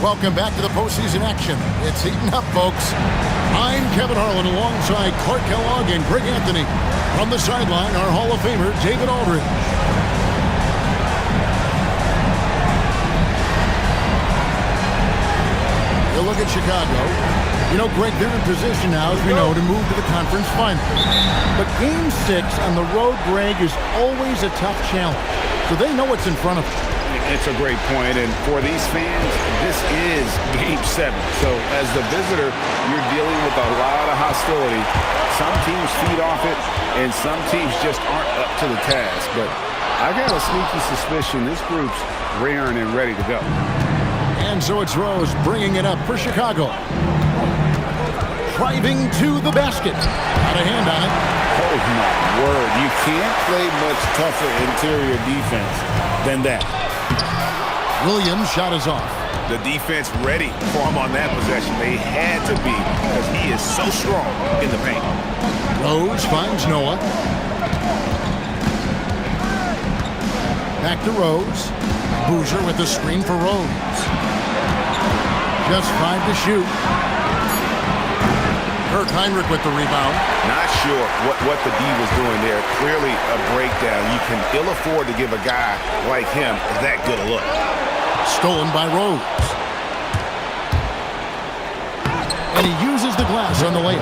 Welcome back to the postseason action. It's heating up, folks. I'm Kevin Harlan alongside Clark Kellogg and Greg Anthony. From the sideline, our Hall of Famer, David Aldridge. You look at Chicago. You know, Greg, they're in position now, as we know, to move to the conference final. But Game 6 on the road, Greg, is always a tough challenge. So they know what's in front of them. It's a great point, and for these fans, this is Game 7. So as the visitor, you're dealing with a lot of hostility. Some teams feed off it, and some teams just aren't up to the task. But I got a sneaky suspicion this group's raring and ready to go. And so it's Rose bringing it up for Chicago. Driving to the basket. Got a hand on it. Oh, my word. You can't play much tougher interior defense than that. Williams' shot is off. The defense ready for him on that possession. They had to be because he is so strong in the paint. Rose finds Noah. Back to Rose. Boozer with the screen for Rose. Just 5 to shoot. Kirk Heinrich with the rebound. Not sure what the D was doing there. Clearly a breakdown. You can ill afford to give a guy like him that good a look. Stolen by Rose. And he uses the glass on the layup.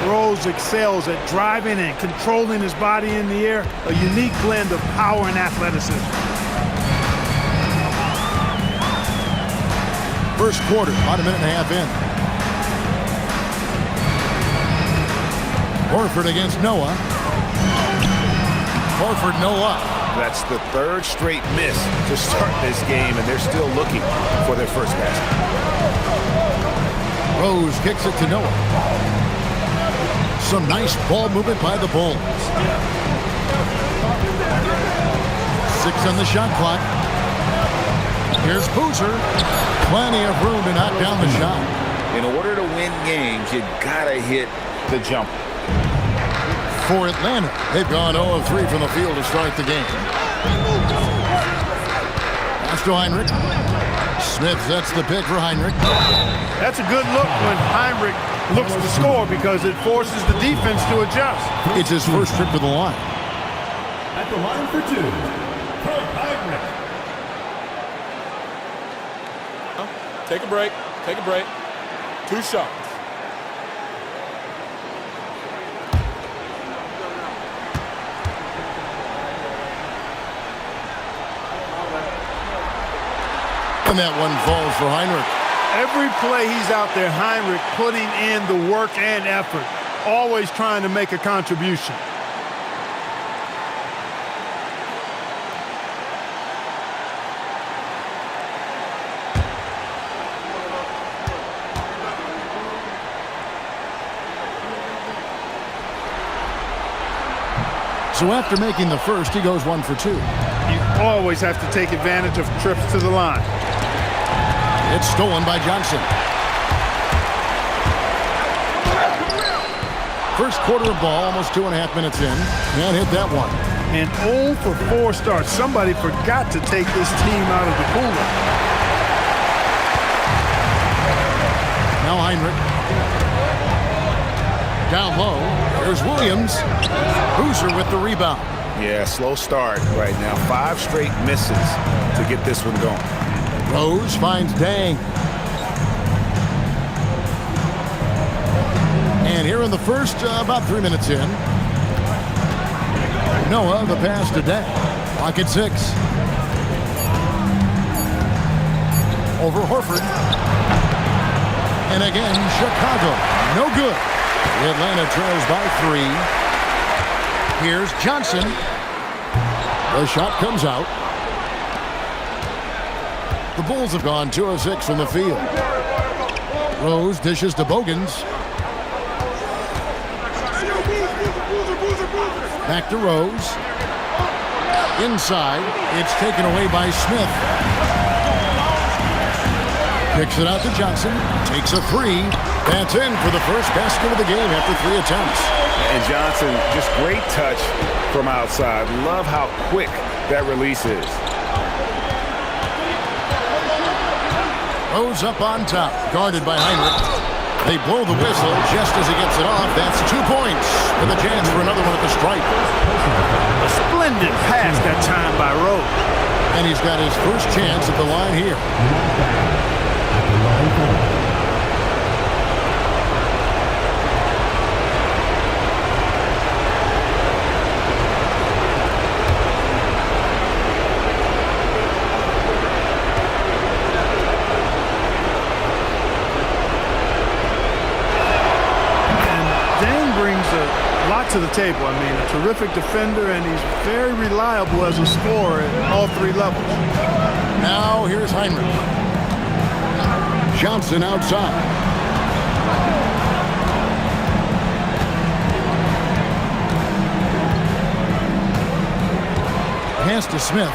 Rose excels at driving and controlling his body in the air. A unique blend of power and athleticism. First quarter, about a minute and a half in. Horford against Noah. Horford, Noah. That's the third straight miss to start this game, and they're still looking for their first basket. Rose kicks it to Noah. Some nice ball movement by the Bulls. 6 on the shot clock. Here's Boozer. Plenty of room to knock down the shot. In order to win games, you gotta hit the jumper. For Atlanta, they've gone 0 of 3 from the field to start the game. Pass to Heinrich. Smith sets the pick for Heinrich. That's a good look when Heinrich looks to score because it forces the defense to adjust. It's his first trip to the line. At the line for 2, Kirk Heinrich. Take a break. Take a break. 2 shots. And that one falls for Heinrich. Every play he's out there, Heinrich putting in the work and effort. Always trying to make a contribution. So after making the first, he goes 1 for 2. You always have to take advantage of trips to the line. It's stolen by Johnson. First quarter of ball, almost 2.5 minutes in. Can't hit that one. And 0 for 4 start. Somebody forgot to take this team out of the cooler. Now Heinrich. Down low. There's Williams. Boozer with the rebound. Yeah, slow start right now. 5 straight misses to get this one going. Rose finds Dang. And here in the first, about 3 minutes in. Noah, the pass to Dang. Clock at 6. Over Horford. And again, Chicago. No good. Atlanta trails by 3. Here's Johnson. The shot comes out. The Bulls have gone 2 of 6 from the field. Rose dishes to Bogans. Back to Rose. Inside. It's taken away by Smith. Kicks it out to Johnson. Takes a 3. That's in for the first basket of the game after 3 attempts. And Johnson, just great touch from outside. Love how quick that release is. Rose up on top, guarded by Heinrich. They blow the whistle just as he gets it off. That's 2 points with a chance for another one at the stripe. A splendid pass that time by Rose. And he's got his first chance at the line here. To the table. I mean, a terrific defender, and he's very reliable as a scorer at all 3 levels. Now here's Heinrich. Johnson outside. Pass to Smith.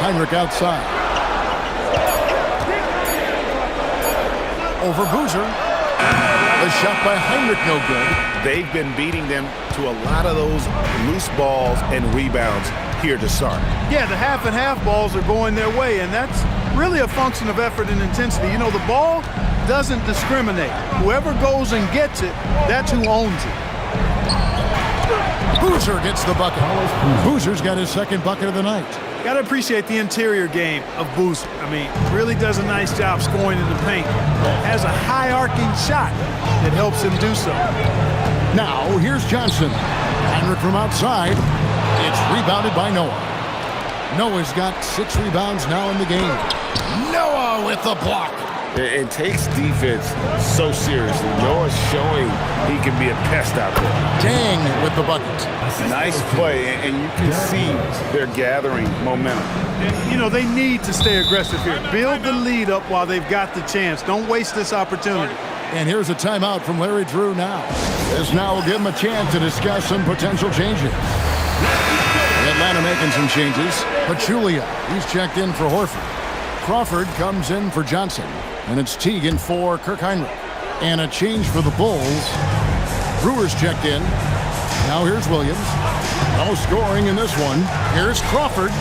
Heinrich outside. Over Boozer. A shot by Heinrich, no good. They've been beating them to a lot of those loose balls and rebounds here to start. Yeah, the half and half balls are going their way, and that's really a function of effort and intensity. You know, the ball doesn't discriminate. Whoever goes and gets it, that's who owns it. Boozer gets the bucket. Boozer's got his second bucket of the night. Got to appreciate the interior game of Boozer. I mean, really does a nice job scoring in the paint. Has a high-arcing shot that helps him do so. Now, here's Johnson. Heinrich from outside. It's rebounded by Noah. Noah's got 6 rebounds now in the game. Noah with the block. It takes defense so seriously. Noah's showing he can be a pest out there. Dang with the bucket. Nice play, and you can see they're gathering momentum. You know, they need to stay aggressive here. Build the lead up while they've got the chance. Don't waste this opportunity. And here's a timeout from Larry Drew now. This now will give him a chance to discuss some potential changes. Atlanta making some changes. Pachulia, he's checked in for Horford. Crawford comes in for Johnson. And it's Teagan for Kirk Heinrich. And a change for the Bulls. Brewer's checked in. Now here's Williams. No scoring in this one. Here's Crawford.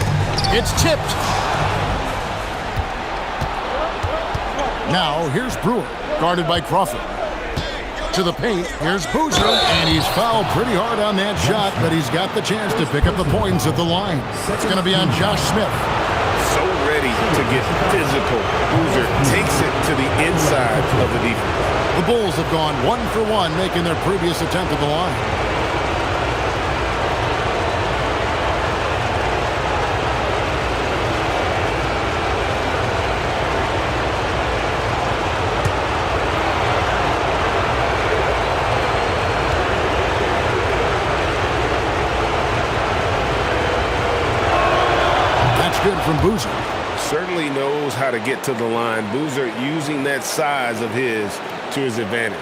It's tipped. Now here's Brewer, guarded by Crawford. To the paint, here's Boozer, and he's fouled pretty hard on that shot, but he's got the chance to pick up the points at the line. It's going to be on Josh Smith. So ready to get physical. Boozer takes it to the inside of the defense. The Bulls have gone 1 for 1, making their previous attempt at the line. Good from Boozer. Certainly knows how to get to the line. Boozer using that size of his to his advantage.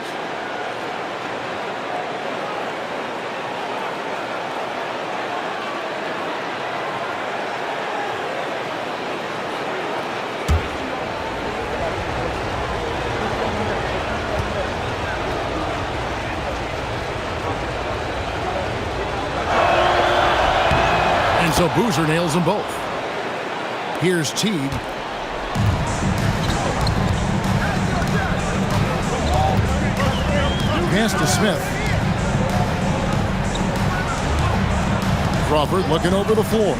And so Boozer nails them both. Here's Teague. Pass to Smith. Crawford looking over the floor.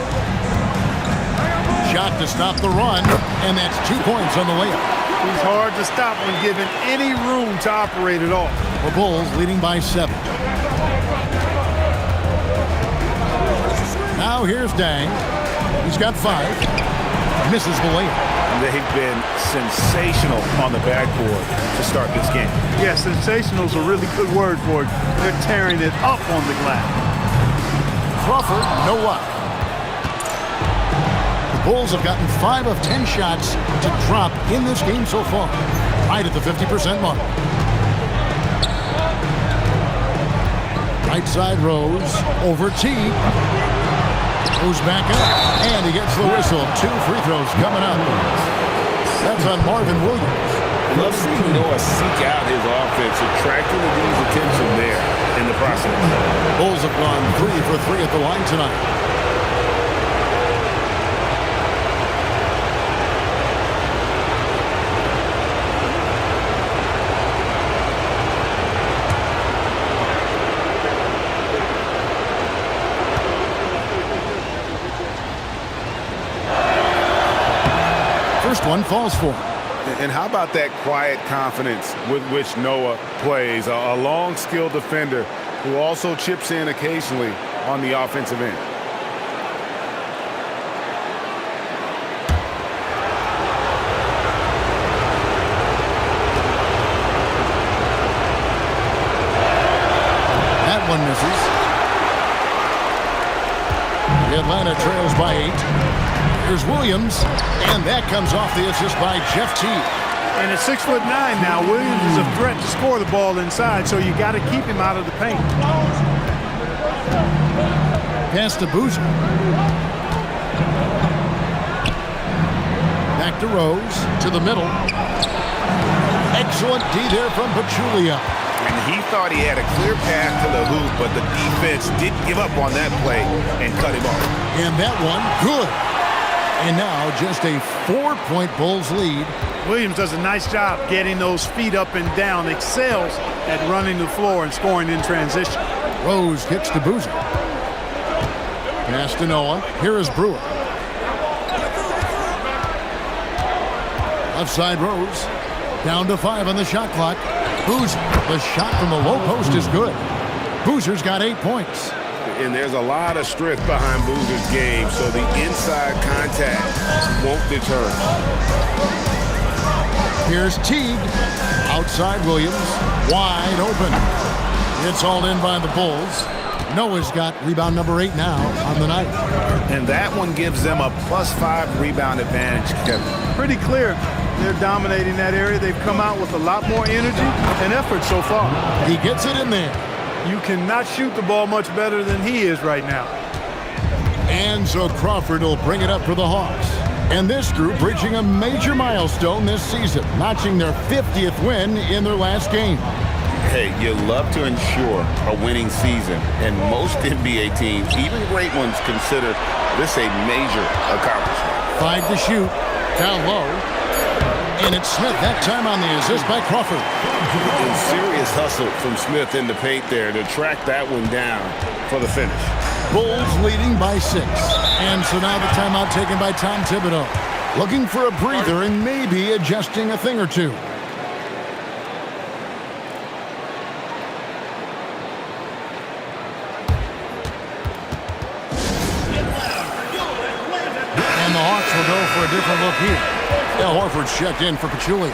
Shot to stop the run, and that's 2 points on the layup. He's hard to stop when given any room to operate at all. The Bulls leading by 7. Now here's Dang. He's got 5. Misses the layup. They've been sensational on the backboard to start this game. Yeah, sensational is a really good word for it. They're tearing it up on the glass. Crawford, no luck. The Bulls have gotten 5 of 10 shots to drop in this game so far, right at the 50% mark. Right side Rose, over Teague. Goes back up, and he gets the whistle. 2 free throws coming up. That's on Marvin Williams. Love seeing Noah seek out his offense, attracting the Bulls' attention there in the process. Bulls have gone 3 for 3 at the line tonight. last one falls for him. And how about that quiet confidence with which Noah plays? A long, skilled defender who also chips in occasionally on the offensive end. That one misses. Atlanta trails by 8. Here's Williams, and that comes off the assist by Jeff Teague. And at 6'9" now, Williams is a threat to score the ball inside, so you got to keep him out of the paint. Pass to Boozer. Back to Rose, to the middle. Excellent D there from Pachulia. And he thought he had a clear path to the hoop, but the defense didn't give up on that play and cut him off. And that one, good. And now just a 4-point Bulls lead. Williams does a nice job getting those feet up and down, excels at running the floor and scoring in transition. Rose kicks to Boozer. Pass to Noah. Here is Brewer. Left side Rose. Down to 5 on the shot clock. Boozer. The shot from the low post is good. Boozer's got 8 points. And there's a lot of strength behind Boozer's game, so the inside contact won't deter him. Here's Teague. Outside Williams. Wide open. It's all in by the Bulls. Noah's got rebound number 8 now on the night. And that one gives them a +5 rebound advantage, Kevin. Pretty clear. They're dominating that area. They've come out with a lot more energy and effort so far. He gets it in there. You cannot shoot the ball much better than he is right now. And so Crawford will bring it up for the Hawks. And this group reaching a major milestone this season, notching their 50th win in their last game. Hey, you love to ensure a winning season, and most NBA teams, even great ones, consider this a major accomplishment. 5 to shoot, down low. And it's Smith that time on the assist by Crawford. And serious hustle from Smith in the paint there to track that one down for the finish. Bulls leading by 6. And so now the timeout taken by Tom Thibodeau. Looking for a breather and maybe adjusting a thing or two. And the Hawks will go for a different look here. Al Horford's checked in for Pachulia.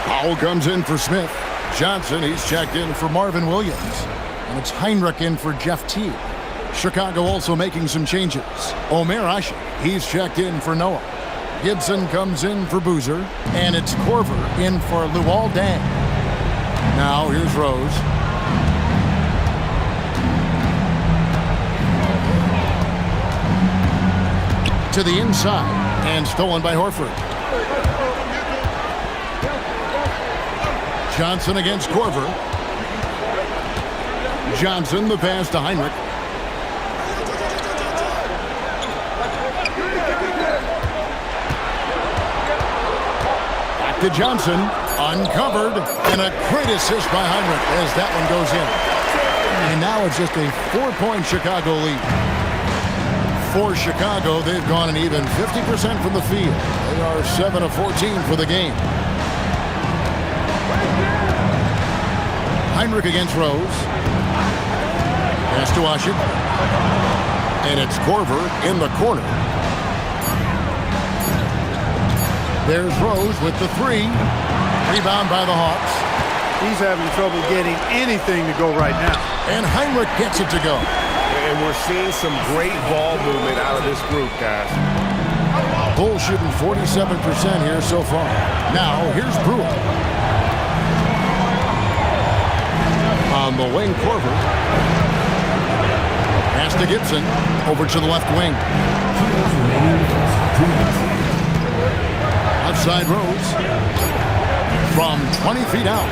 Powell comes in for Smith. Johnson, he's checked in for Marvin Williams. And it's Heinrich in for Jeff Teague. Chicago also making some changes. MyEras, he's checked in for Noah. Gibson comes in for Boozer. And it's Korver in for Luol Deng. Now here's Rose. To the inside. And stolen by Horford. Johnson against Korver. Johnson, the pass to Heinrich. Back to Johnson. Uncovered. And a great assist by Heinrich as that one goes in. And now it's just a 4-point Chicago lead. For Chicago, they've gone an even 50% from the field. They are 7 of 14 for the game. Heinrich against Rose. Pass to Washington. And it's Korver in the corner. There's Rose with the 3. Rebound by the Hawks. He's having trouble getting anything to go right now. And Heinrich gets it to go. And we're seeing some great ball movement out of this group, guys. Bulls shooting 47% here so far. Now, here's Brewer. On the wing, Korver. Pass to Gibson. Over to the left wing. Outside Rose. From 20 feet out.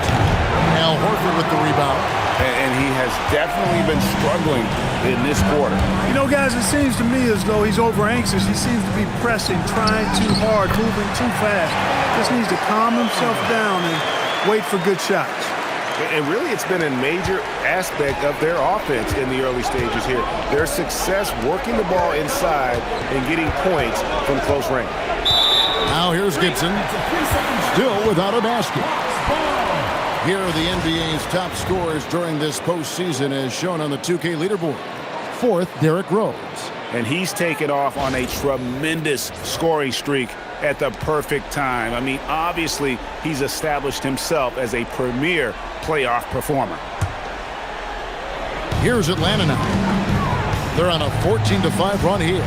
Al Horford with the rebound. And he has definitely been struggling in this quarter. You know, guys, it seems to me as though he's over anxious. He seems to be pressing, trying too hard, moving too fast. Just needs to calm himself down and wait for good shots. And really, it's been a major aspect of their offense in the early stages here. Their success working the ball inside and getting points from close range. Now here's Gibson. Still without a basket. Here are the NBA's top scorers during this postseason as shown on the 2K leaderboard. Fourth, Derrick Rose. And he's taken off on a tremendous scoring streak at the perfect time. I mean, obviously, he's established himself as a premier playoff performer. Here's Atlanta now. They're on a 14-5 run here.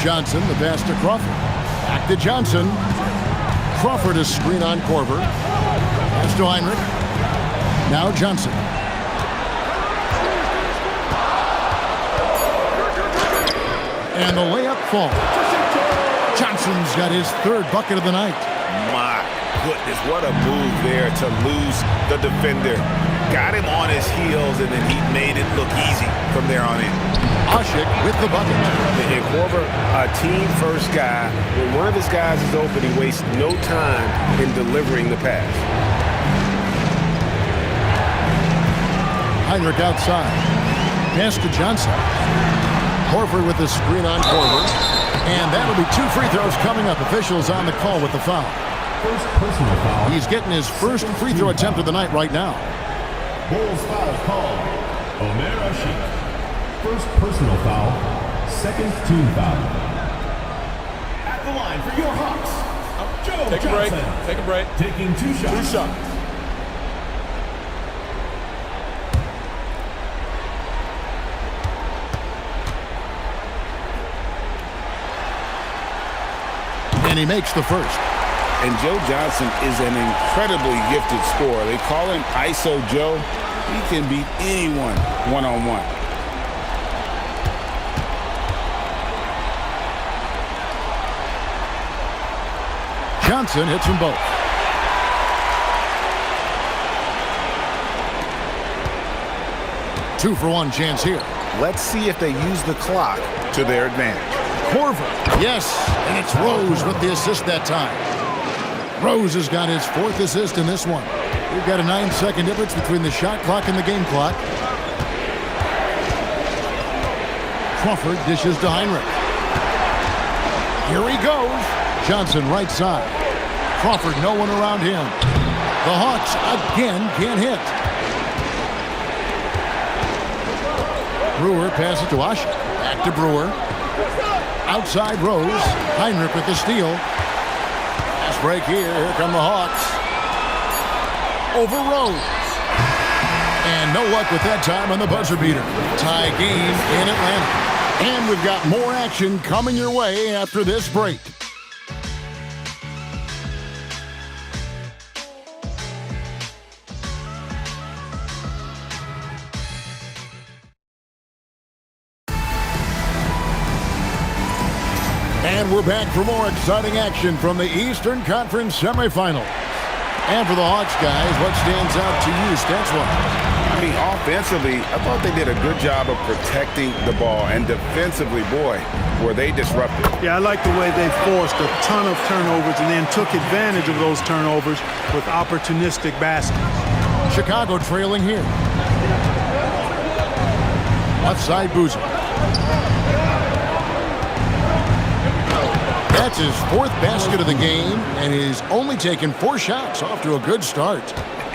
Johnson, the pass to Crawford. Back to Johnson. Crawford is screen on Korver. Pass to Heinrich. Now Johnson. And the layup falls. Johnson's got his third bucket of the night. My goodness, what a move there to lose the defender. Got him on his heels, and then he made it look easy from there on in. Ashik with the bucket. And Korver, a team-first guy. When one of his guys is open, he wastes no time in delivering the pass. Heinrich outside. Pass to Johnson. Horford with the screen on Korver. And that'll be 2 free throws coming up. Officials on the call with the foul. First personal foul. He's getting his first free throw attempt of the night right now. Bulls foul called. MyEras. First personal foul. Second team foul. At the line for your Hawks, Joe Take a break. Take a break. taking 2 shots. 2 shots. And he makes the first. And Joe Johnson is an incredibly gifted scorer. They call him ISO Joe. He can beat anyone one-on-one. Johnson hits them both. Two for one chance here. Let's see if they use the clock to their advantage. Korver. Yes, and it's Rose with the assist that time. Rose has got his 4th assist in this one. We've got a 9-second difference between the shot clock and the game clock. Crawford dishes to Heinrich. Here he goes. Johnson right side. Crawford, no one around him. The Hawks again can't hit. Brewer passes to Ashik. Back to Brewer. Outside Rose. Heinrich with the steal. Fast break here. Here come the Hawks. Over Rose. And no luck with that time on the buzzer beater. Tie game in Atlanta. And we've got more action coming your way after this break. And we're back for more exciting action from the Eastern Conference semifinals. And for the Hawks guys, what stands out to you stats-wise? I mean, offensively, I thought they did a good job of protecting the ball. And defensively, boy, were they disruptive. Yeah, I like the way they forced a ton of turnovers and then took advantage of those turnovers with opportunistic baskets. Chicago trailing here. Left side Boozer. That's his 4th basket of the game, and he's only taken 4 shots. Off to a good start.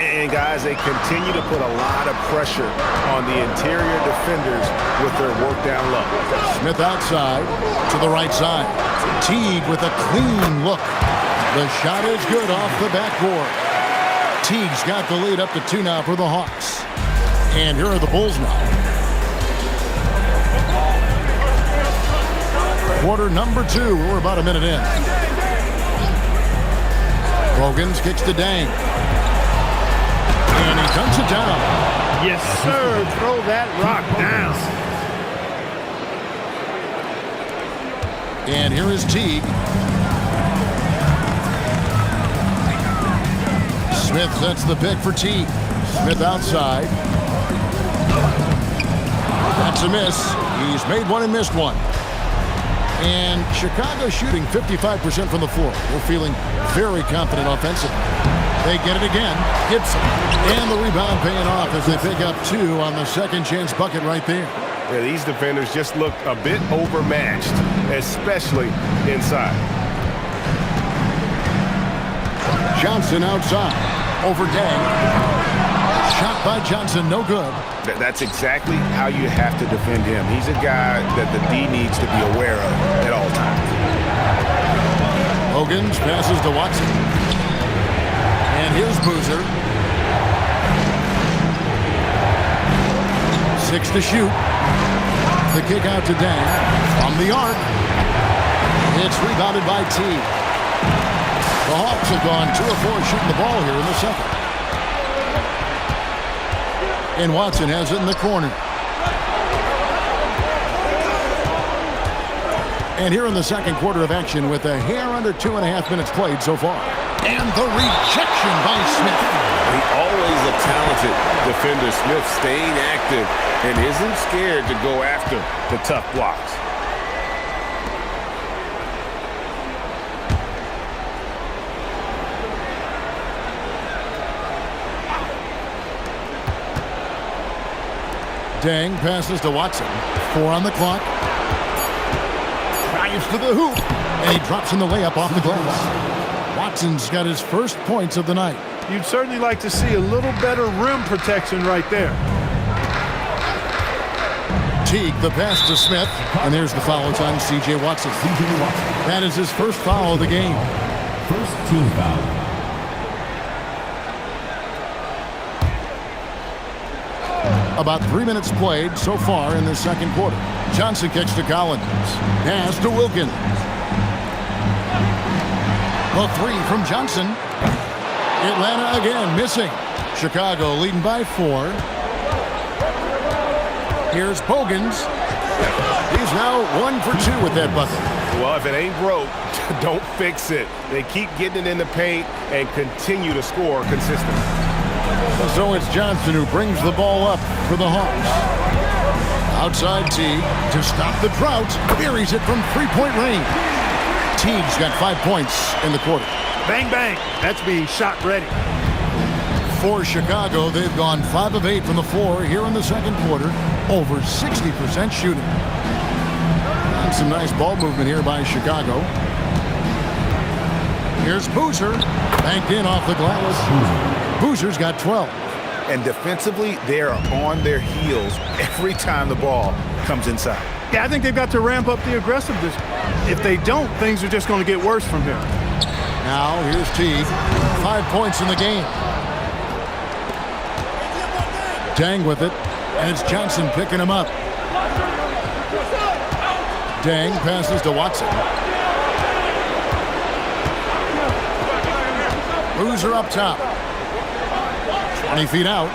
And, guys, they continue to put a lot of pressure on the interior defenders with their work down low. Smith outside to the right side. Teague with a clean look. The shot is good off the backboard. Teague's got the lead up to 2 now for the Hawks. And here are the Bulls now. Quarter number 2. We're about a minute in. Bogans kicks to Dang. And he dunks it down. Yes, sir. Throw that rock down. And here is Teague. Smith sets the pick for Teague. Smith outside. That's a miss. He's made one and missed one. And Chicago shooting 55% from the floor. We're feeling very confident offensively. They get it again. Gibson. And the rebound paying off as they pick up 2 on the second chance bucket right there. Yeah, these defenders just look a bit overmatched, especially inside. Johnson outside. Over Dang. Shot by Johnson, no good. That's exactly how you have to defend him. He's a guy that the D needs to be aware of at all times. Hogan's passes to Watson. And here's Boozer. 6 to shoot. The kick out to Dang. From the arc. It's rebounded by T. The Hawks have gone 2 of 4 shooting the ball here in the second. And Watson has it in the corner. And here in the second quarter of action with a hair under 2.5 minutes played so far. And the rejection by Smith. Always a talented defender. Smith staying active and isn't scared to go after the tough blocks. Dang passes to Watson. 4 on the clock. Drives to the hoop. And he drops in the layup off the glass. Watson's got his first points of the night. You'd certainly like to see a little better rim protection right there. Teague, the pass to Smith. And there's the foul. It's on C.J. Watson. That is his first foul of the game. First team foul. About 3 minutes played so far in the second quarter. Johnson kicks to Collins. Pass to Wilkins. The 3 from Johnson. Atlanta again missing. Chicago leading by 4. Here's Bogans. He's now 1 for 2 with that bucket. Well, if it ain't broke, don't fix it. They keep getting it in the paint and continue to score consistently. So it's Johnson who brings the ball up for the Hawks. Outside Teague to stop the drought. Buries it from 3-point range. Teague's got 5 points in the quarter. Bang, bang. That's being shot ready. For Chicago, they've gone 5 of 8 from the floor here in the second quarter. Over 60% shooting. And some nice ball movement here by Chicago. Here's Boozer. Banked in off the glass. Boozer's got 12. And defensively, they are on their heels every time the ball comes inside. Yeah, I think they've got to ramp up the aggressiveness. If they don't, things are just going to get worse from here. Now, here's Teague. 5 points in the game. Dang with it. And it's Johnson picking him up. Dang passes to Watson. Boozer up top. 20 feet out.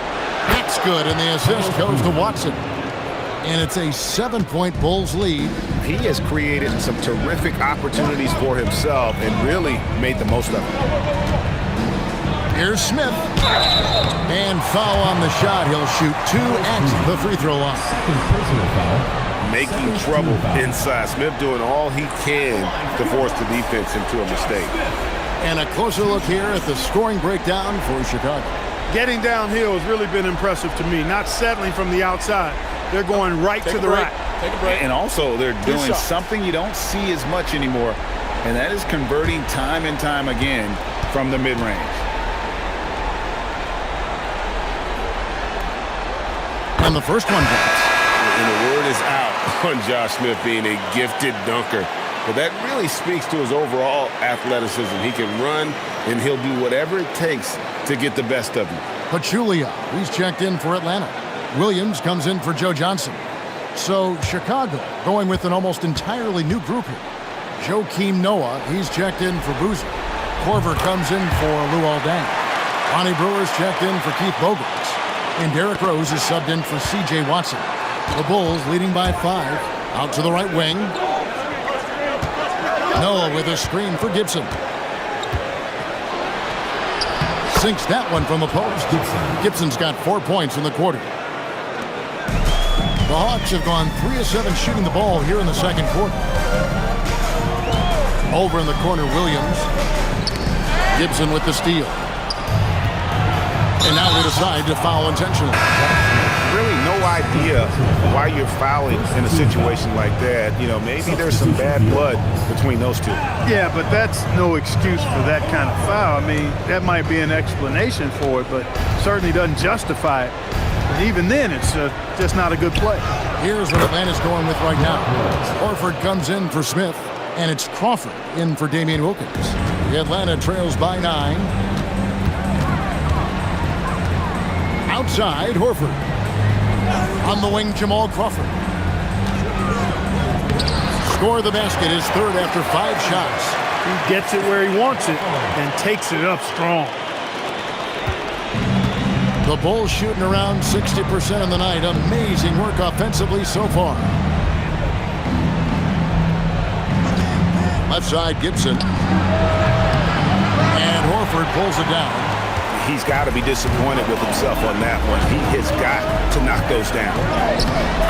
That's good, and the assist goes to Watson. And it's a 7-point Bulls lead. He has created some terrific opportunities for himself and really made the most of it. Here's Smith. And foul on the shot. He'll shoot 2 at the free throw line. Making trouble inside. Smith doing all he can to force the defense into a mistake. And a closer look here at the scoring breakdown for Chicago. Getting downhill has really been impressive to me. Not settling from the outside. They're going right to the rack. Take a break. And also, they're doing something you don't see as much anymore, and that is converting time and time again from the mid-range. And the first one drops. And the word is out on Josh Smith being a gifted dunker. But that really speaks to his overall athleticism. He can run, and he'll do whatever it takes to get the best of you. Pachulia, he's checked in for Atlanta. Williams comes in for Joe Johnson. So Chicago going with an almost entirely new group here. Joakim Noah, he's checked in for Boozer. Korver comes in for Luol Deng. Lonnie Brewer's checked in for Keith Bogans. And Derrick Rose is subbed in for C.J. Watson. The Bulls leading by 5. Out to the right wing. Noah with a screen for Gibson. Sinks that one from the post. Gibson's got 4 points in the quarter. The Hawks have gone 3 of 7 shooting the ball here in the second quarter. Over in the corner, Williams. Gibson with the steal. And now they decide to foul intentionally. Really no idea why you're fouling in a situation like that. You know, maybe there's some bad blood between those two. Yeah, but that's no excuse for that kind of foul. I mean, that might be an explanation for it, but certainly doesn't justify it. And even then, it's just not a good play. Here's what Atlanta's going with right now. Horford comes in for Smith, and it's Crawford in for Damian Wilkins. The Atlanta trails by 9. Outside, Horford. On the wing, Jamal Crawford. Score the basket, his third after 5 shots. He gets it where he wants it and takes it up strong. The Bulls shooting around 60% in the night. Amazing work offensively so far. Left side, Gibson. And Horford pulls it down. He's got to be disappointed with himself on that one. He has got to knock those down.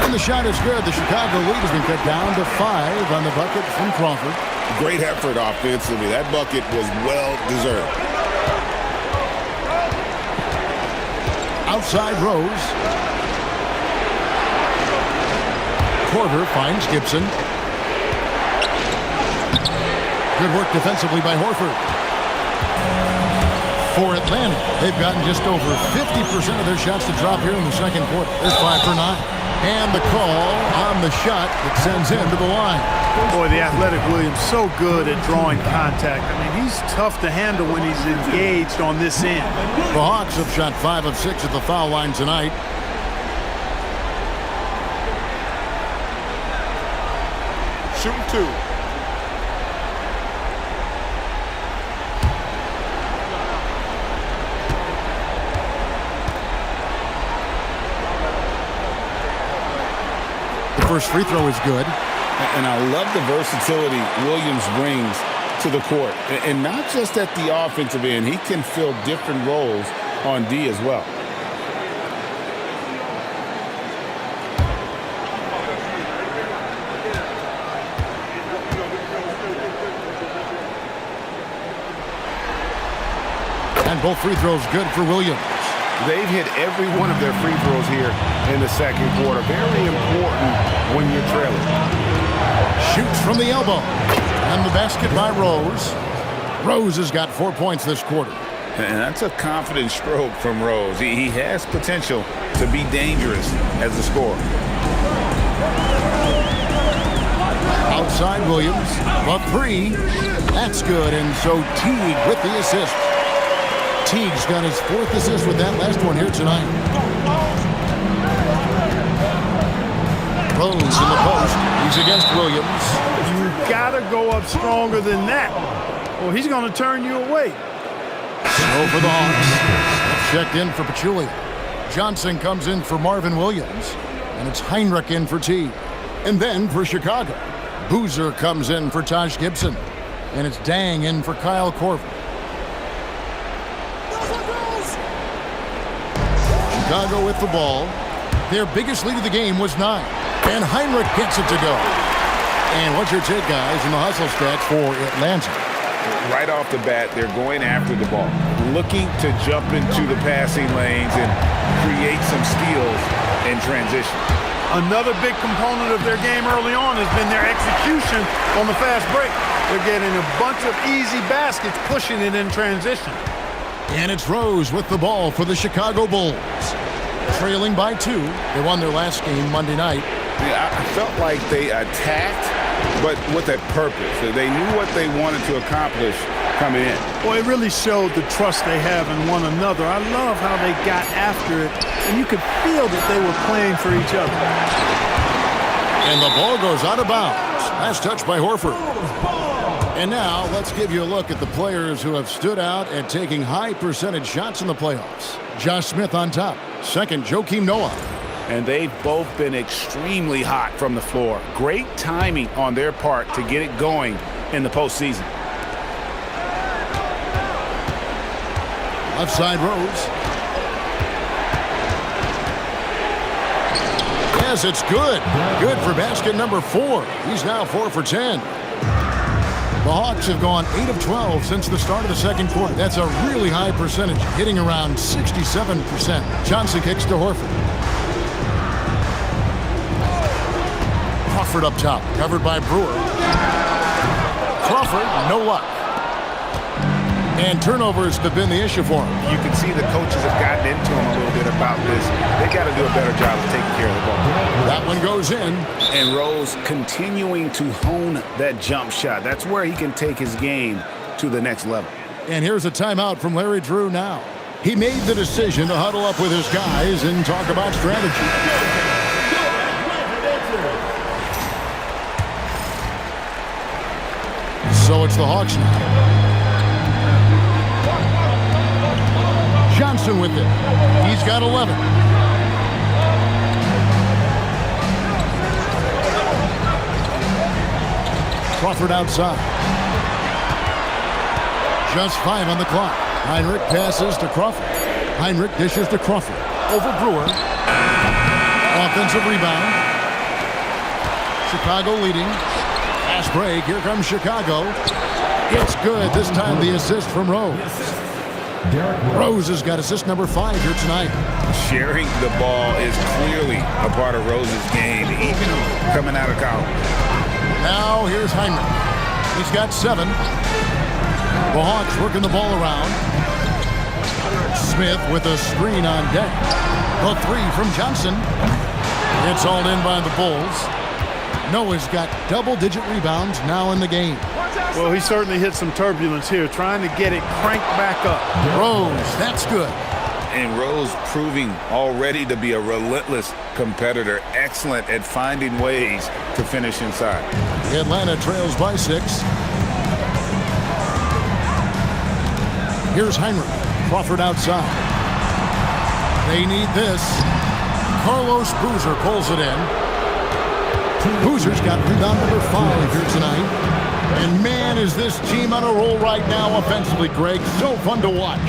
And the shot is good. The Chicago lead has been cut down to 5 on the bucket from Crawford. Great effort offensively. That bucket was well deserved. Outside Rose. Korver finds Gibson. Good work defensively by Horford. For Atlanta, they've gotten just over 50% of their shots to drop here in the second quarter. There's 5 for 9. And the call on the shot that sends him to the line. Boy, the athletic Williams so good at drawing contact. I mean, he's tough to handle when he's engaged on this end. The Hawks have shot 5 of 6 at the foul line tonight. Shooting 2. First free throw is good. And I love the versatility Williams brings to the court. And not just at the offensive end. He can fill different roles on D as well. And both free throws good for Williams. They've hit every one of their free throws here in the second quarter. Very important when you're trailing. Shoots from the elbow. And the basket by Rose. Rose has got 4 points this quarter. And that's a confident stroke from Rose. He has potential to be dangerous as a scorer. Outside Williams. A 3. That's good. And so Teague with the assist. Teague's got his 4th assist with that last one here tonight. Rose in the post. He's against Williams. You gotta go up stronger than that, or he's gonna turn you away. So for the Hawks. Checked in for Pachulia. Johnson comes in for Marvin Williams. And it's Heinrich in for Teague. And then for Chicago, Boozer comes in for Taj Gibson. And it's Dang in for Kyle Korver. Chicago with the ball. Their biggest lead of the game was 9. And Heinrich gets it to go. And what's your take, guys, in the hustle stats for Atlanta? Right off the bat, they're going after the ball, looking to jump into the passing lanes and create some steals in transition. Another big component of their game early on has been their execution on the fast break. They're getting a bunch of easy baskets, pushing it in transition. And it's Rose with the ball for the Chicago Bulls. Trailing by 2. They won their last game Monday night. Yeah, I felt like they attacked, but with a purpose. They knew what they wanted to accomplish coming in. Well, it really showed the trust they have in one another. I love how they got after it, and you could feel that they were playing for each other. And the ball goes out of bounds. Last touch by Horford. And now let's give you a look at the players who have stood out at taking high percentage shots in the playoffs. Josh Smith on top. Second, Joakim Noah. And they've both been extremely hot from the floor. Great timing on their part to get it going in the postseason. Left side Rose. Yes, it's good. Good for basket number 4. He's now 4 for 10. The Hawks have gone 8 of 12 since the start of the second quarter. That's a really high percentage, hitting around 67%. Johnson kicks to Horford. Crawford up top, covered by Brewer. Crawford, no luck. And turnovers have been the issue for him. You can see the coaches have gotten into him a little bit about this. They got to do a better job of taking care of the ball. That one goes in. And Rose continuing to hone that jump shot. That's where he can take his game to the next level. And here's a timeout from Larry Drew now. He made the decision to huddle up with his guys and talk about strategy. So it's the Hawks now. Johnson with it. He's got 11. Crawford outside. Just 5 on the clock. Heinrich passes to Crawford. Heinrich dishes to Crawford. Over Brewer. Offensive rebound. Chicago leading. Pass break. Here comes Chicago. It's good. This time the assist from Rose. Rose has got assist number 5 here tonight. Sharing the ball is clearly a part of Rose's game, even coming out of college. Now here's Heinrich. He's got 7. The Hawks working the ball around. Smith with a screen on deck. The 3 from Johnson. It's all in by the Bulls. Noah's got double-digit rebounds now in the game. Well, he certainly hit some turbulence here, trying to get it cranked back up. Rose, that's good. And Rose proving already to be a relentless competitor, excellent at finding ways to finish inside. Atlanta trails by 6. Here's Heinrich. Crawford outside. They need this. Carlos Boozer pulls it in. Boozer's got rebound number 5 here tonight. And man, is this team on a roll right now offensively, Greg. So fun to watch.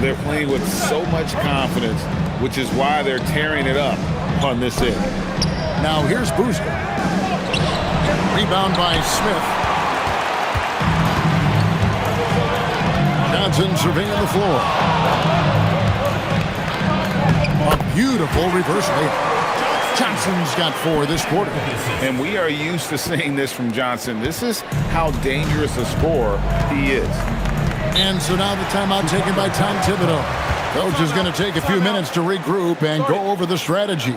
They're playing with so much confidence, which is why they're tearing it up on this end. Now here's Boozer. Rebound by Smith. Johnson surveying the floor. A beautiful reverse layup. Johnson's got 4 this quarter. And we are used to seeing this from Johnson. This is how dangerous a scorer he is. And so now the timeout taken by Tom Thibodeau. Coach is going to take a few minutes to regroup and go over the strategy.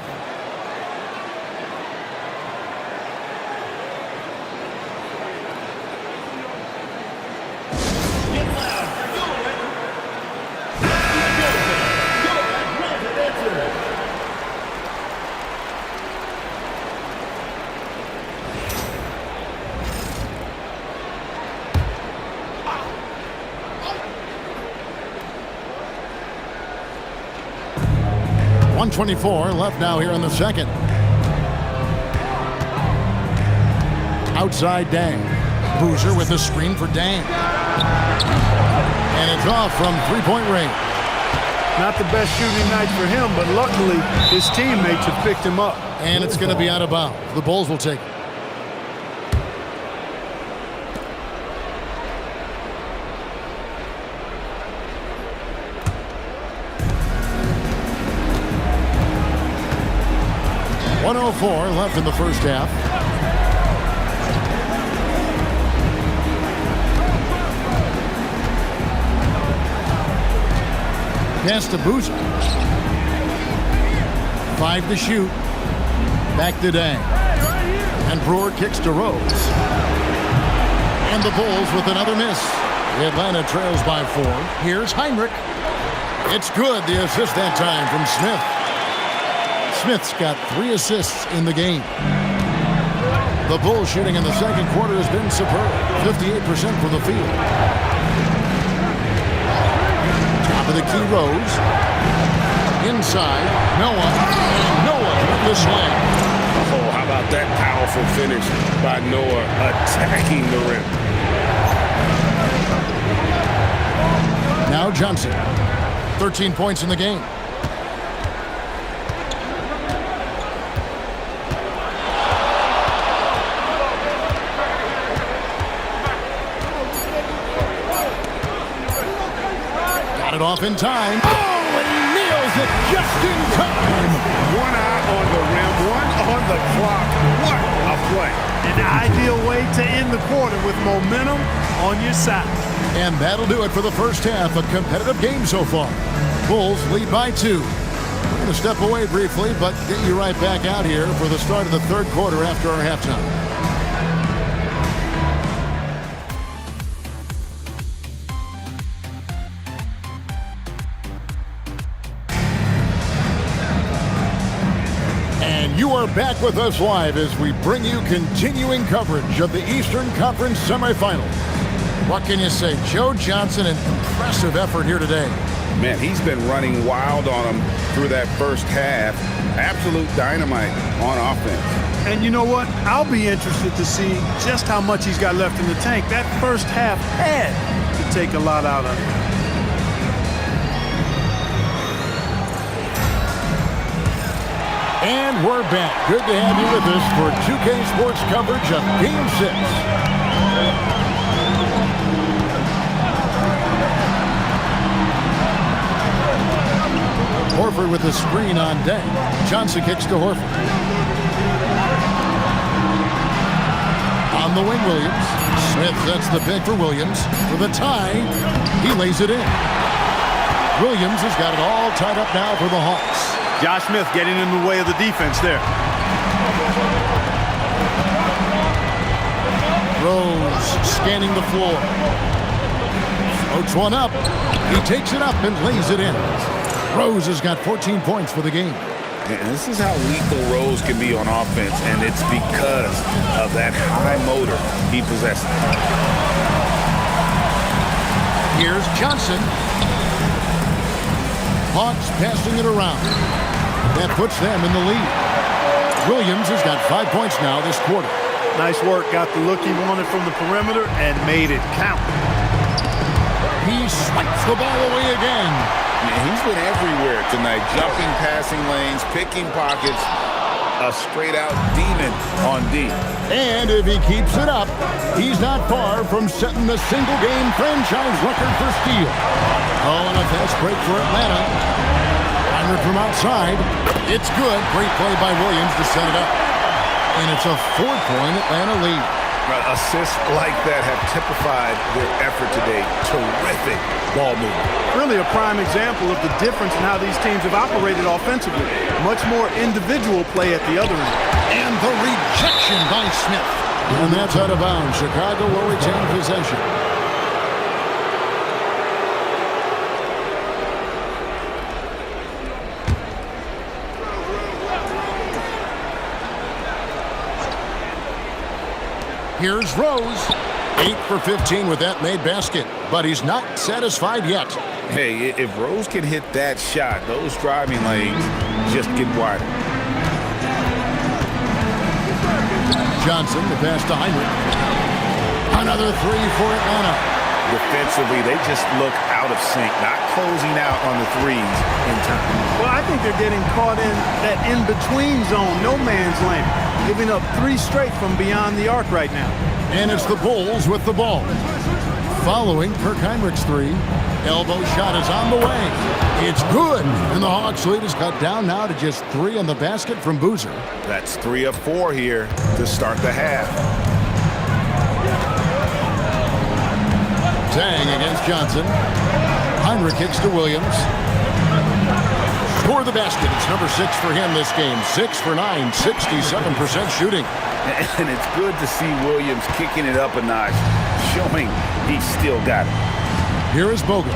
.24 left now here in the second. Outside Dang. Boozer with a screen for Dang. And it's off from three-point range. Not the best shooting night for him, but luckily his teammates have picked him up. And it's going to be out of bounds. The Bulls will take it. .104 left in the first half. Pass to Boozer. 5 to shoot. Back to Dang. And Brewer kicks to Rose. And the Bulls with another miss. Atlanta trails by 4. Here's Heinrich. It's good. The assist that time from Smith. Smith's got 3 assists in the game. The Bulls shooting in the second quarter has been superb. 58% from the field. Top of the key, Rose. Inside, Noah. And Noah with the slam. Oh, how about that powerful finish by Noah attacking the rim. Now Johnson. 13 points in the game. It off in time. Oh, and he nails it just in time. One eye on the rim, one on the clock. What a play. An ideal way to end the quarter with momentum on your side. And that'll do it for the first half. A competitive game so far. Bulls lead by 2. We're going to step away briefly, but get you right back out here for the start of the third quarter after our halftime. You are back with us live as we bring you continuing coverage of the Eastern Conference semifinals. What can you say? Joe Johnson, an impressive effort here today. Man, he's been running wild on them through that first half. Absolute dynamite on offense. And you know what? I'll be interested to see just how much he's got left in the tank. That first half had to take a lot out of him. And we're back. Good to have you with us for 2K Sports coverage of Game 6. Horford with the screen on deck. Johnson kicks to Horford. On the wing, Williams. Smith sets the pick for Williams. For the tie, he lays it in. Williams has got it all tied up now for the Hawks. Josh Smith getting in the way of the defense there. Rose scanning the floor. Floats one up. He takes it up and lays it in. Rose has got 14 points for the game. And this is how lethal Rose can be on offense, and it's because of that high motor he possesses. Here's Johnson. Hawks passing it around. That puts them in the lead. Williams has got 5 points now this quarter. Nice work. Got the look he wanted from the perimeter and made it count. He swipes the ball away again. Man, he's been everywhere tonight. Jumping, passing lanes, picking pockets. A straight-out demon on D. And if he keeps it up, he's not far from setting the single-game franchise record for steal. Oh, and a fast break for Atlanta. Heinrich from outside. It's good. Great play by Williams to set it up. And it's a 4-point Atlanta lead. Assists like that have typified their effort today. Terrific ball movement. Really a prime example of the difference in how these teams have operated offensively. Much more individual play at the other end. And the rejection by Smith. And that's out of bounds. Chicago will retain possession. Here's Rose. 8 for 15 with that made basket. But he's not satisfied yet. Hey, if Rose can hit that shot, those driving lanes just get wider. Johnson, the pass to Heinrich. Another 3 for Atlanta. Defensively, they just look out of sync, not closing out on the threes in time. Well, I think they're getting caught in that in-between zone, no man's land, giving up 3 straight from beyond the arc right now. And it's the Bulls with the ball. Following Kirk Heinrich's 3. Elbow shot is on the way. It's good. And the Hawks lead is cut down now to just 3 on the basket from Boozer. That's 3 of 4 here to start the half. Zhang against Johnson. Heinrich kicks to Williams. Score the basket. It's number 6 for him this game. 6 for 9, 67% shooting. And it's good to see Williams kicking it up a notch, showing he's still got it. Here is Bogut.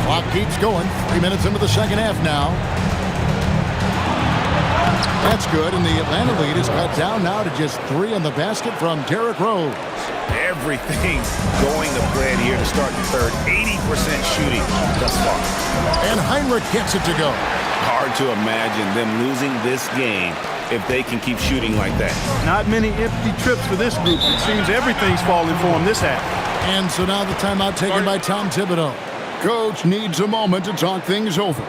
Clock keeps going. 3 minutes into the second half now. That's good, and the Atlanta lead is cut down now to just 3 on the basket from Derrick Rose. Everything's going to plan here to start the third. 80% shooting thus far. And Heinrich gets it to go. Hard to imagine them losing this game if they can keep shooting like that. Not many empty trips for this group. It seems everything's falling for them this half. And so now the timeout taken by Tom Thibodeau. Coach needs a moment to talk things over.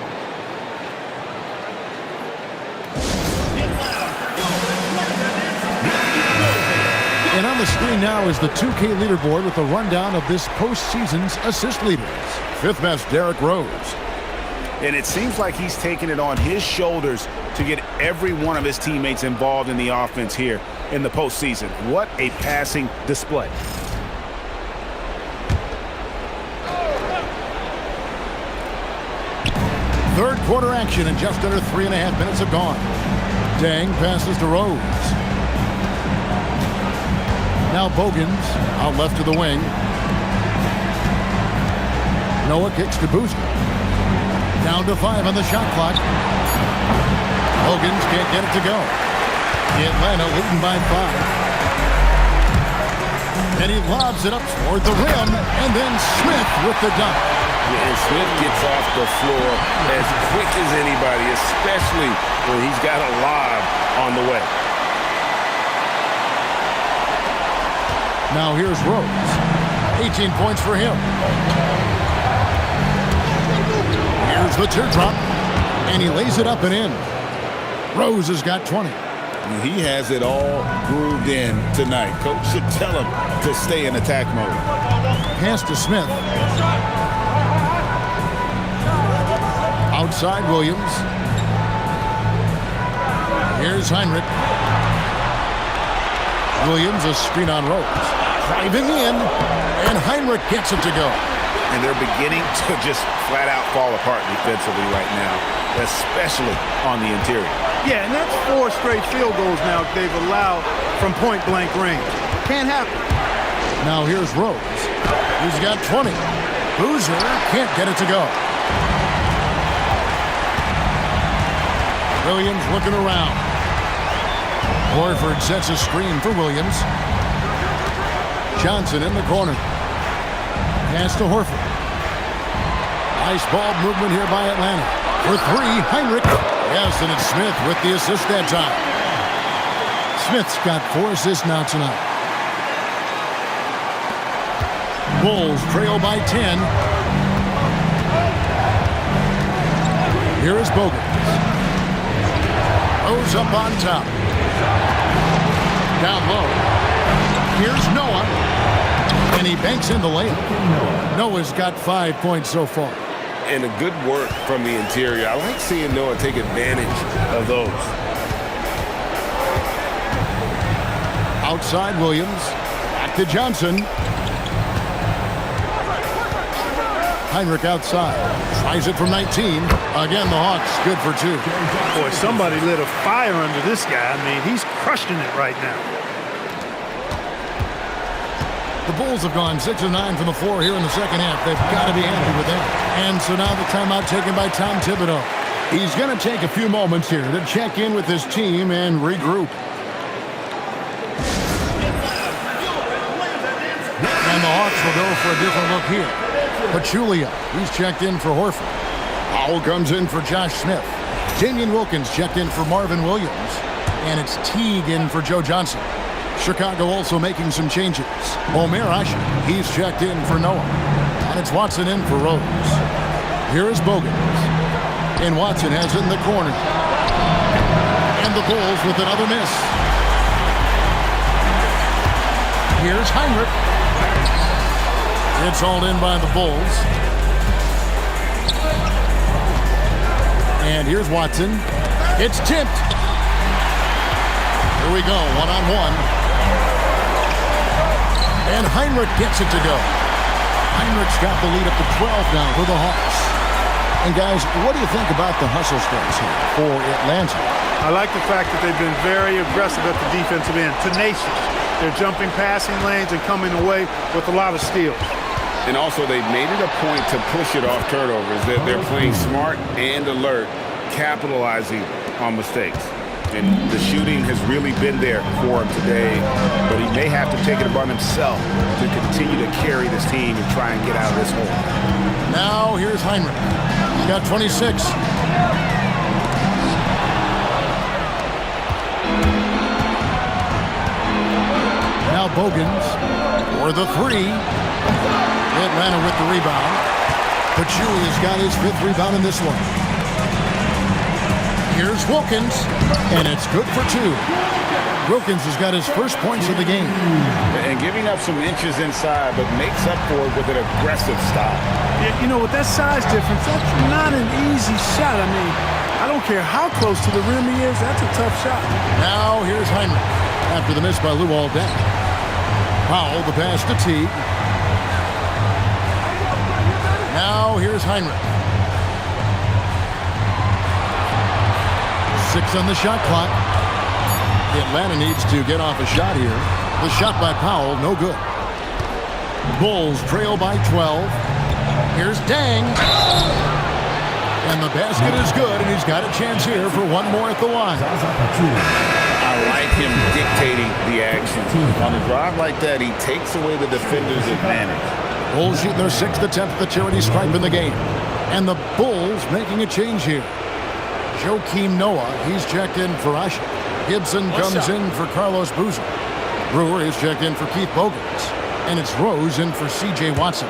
And on the screen now is the 2K leaderboard with a rundown of this postseason's assist leaders. 5th best, Derrick Rose. And it seems like he's taking it on his shoulders to get every one of his teammates involved in the offense here in the postseason. What a passing display. Third quarter action, and just under 3.5 minutes have gone. Dang passes to Rose. Now Bogans out left to the wing. Noah kicks to Boozer. Down to 5 on the shot clock. Bogans can't get it to go. Atlanta leading by 5. And he lobs it up toward the rim, and then Smith with the dunk. Yeah, and Smith gets off the floor as quick as anybody, especially when he's got a lob on the way. Now here's Rose. 18 points for him. Here's the teardrop, and he lays it up and in. Rose has got 20. He has it all grooved in tonight. Coach should tell him to stay in attack mode. Pass to Smith. Outside Williams. Here's Heinrich. Williams, a screen on Rose. Driving in, and Heinrich gets it to go. And they're beginning to just flat out fall apart defensively right now, especially on the interior. Yeah, and that's 4 straight field goals now they've allowed from point-blank range. Can't happen. Now here's Rose. He's got 20. Boozer can't get it to go. Williams looking around. Horford sets a screen for Williams. Johnson in the corner. Pass to Horford. Nice ball movement here by Atlanta. For 3, Heinrich. Yes, and it's Smith with the assist that time. Smith's got 4 assists now tonight. Bulls trail by 10. Here is Bogans. Rose up on top. Down low. Here's Noah. And he banks in the layup. Noah's got 5 points so far. And a good work from the interior. I like seeing Noah take advantage of those. Outside Williams. Back to Johnson. Heinrich outside. Tries it from 19. Again, the Hawks good for 2. Boy, somebody lit a fire under this guy. I mean, he's crushing it right now. The Bulls have gone 6 of 9 from the floor here in the second half. They've got to be happy with that. And so now the timeout taken by Tom Thibodeau. He's going to take a few moments here to check in with his team and regroup. And the Hawks will go for a different look here. Pachulia, he's checked in for Horford. Powell comes in for Josh Smith. Damian Wilkins checked in for Marvin Williams. And it's Teague in for Joe Johnson. Chicago also making some changes. MyEras, he's checked in for Noah. And it's Watson in for Rose. Here is Bogans. And Watson has it in the corner. And the Bulls with another miss. Here's Heinrich. It's hauled in by the Bulls. And here's Watson. It's tipped. Here we go, one-on-one. And Heinrich gets it to go. Heinrich's got the lead up to 12 now for the Hawks. And guys, what do you think about the hustle stance here for Atlanta? I like the fact that they've been very aggressive at the defensive end, tenacious. They're jumping passing lanes and coming away with a lot of steals. And also, they've made it a point to push it off turnovers. They're playing smart and alert, capitalizing on mistakes. And the shooting has really been there for him today, but he may have to take it upon himself to continue to carry this team and try and get out of this hole. Now here's Heinrich. He's got 26. Now Bogans for the 3. Atlanta with the rebound. Pachulia's got his 5th rebound in this one. Here's Wilkins, and it's good for 2. Wilkins has got his first points of the game. And giving up some inches inside, but makes up for it with an aggressive stop. You know, with that size difference, that's not an easy shot. I mean, I don't care how close to the rim he is. That's a tough shot. Now here's Heinrich after the miss by Luol Deng. Powell, the pass to Teague. Now here's Heinrich. 6 on the shot clock. Atlanta needs to get off a shot here. The shot by Powell, no good. Bulls trail by 12. Here's Deng. And the basket is good, and he's got a chance here for one more at the line. I like him dictating the action. On a drive like that, he takes away the defender's advantage. Bulls shoot their 6th attempt at the charity stripe in the game. And the Bulls making a change here. Joakim Noah, he's checked in for Usher. Gibson comes in for Carlos Boozer. Brewer is checked in for Keith Bogans. And it's Rose in for C.J. Watson.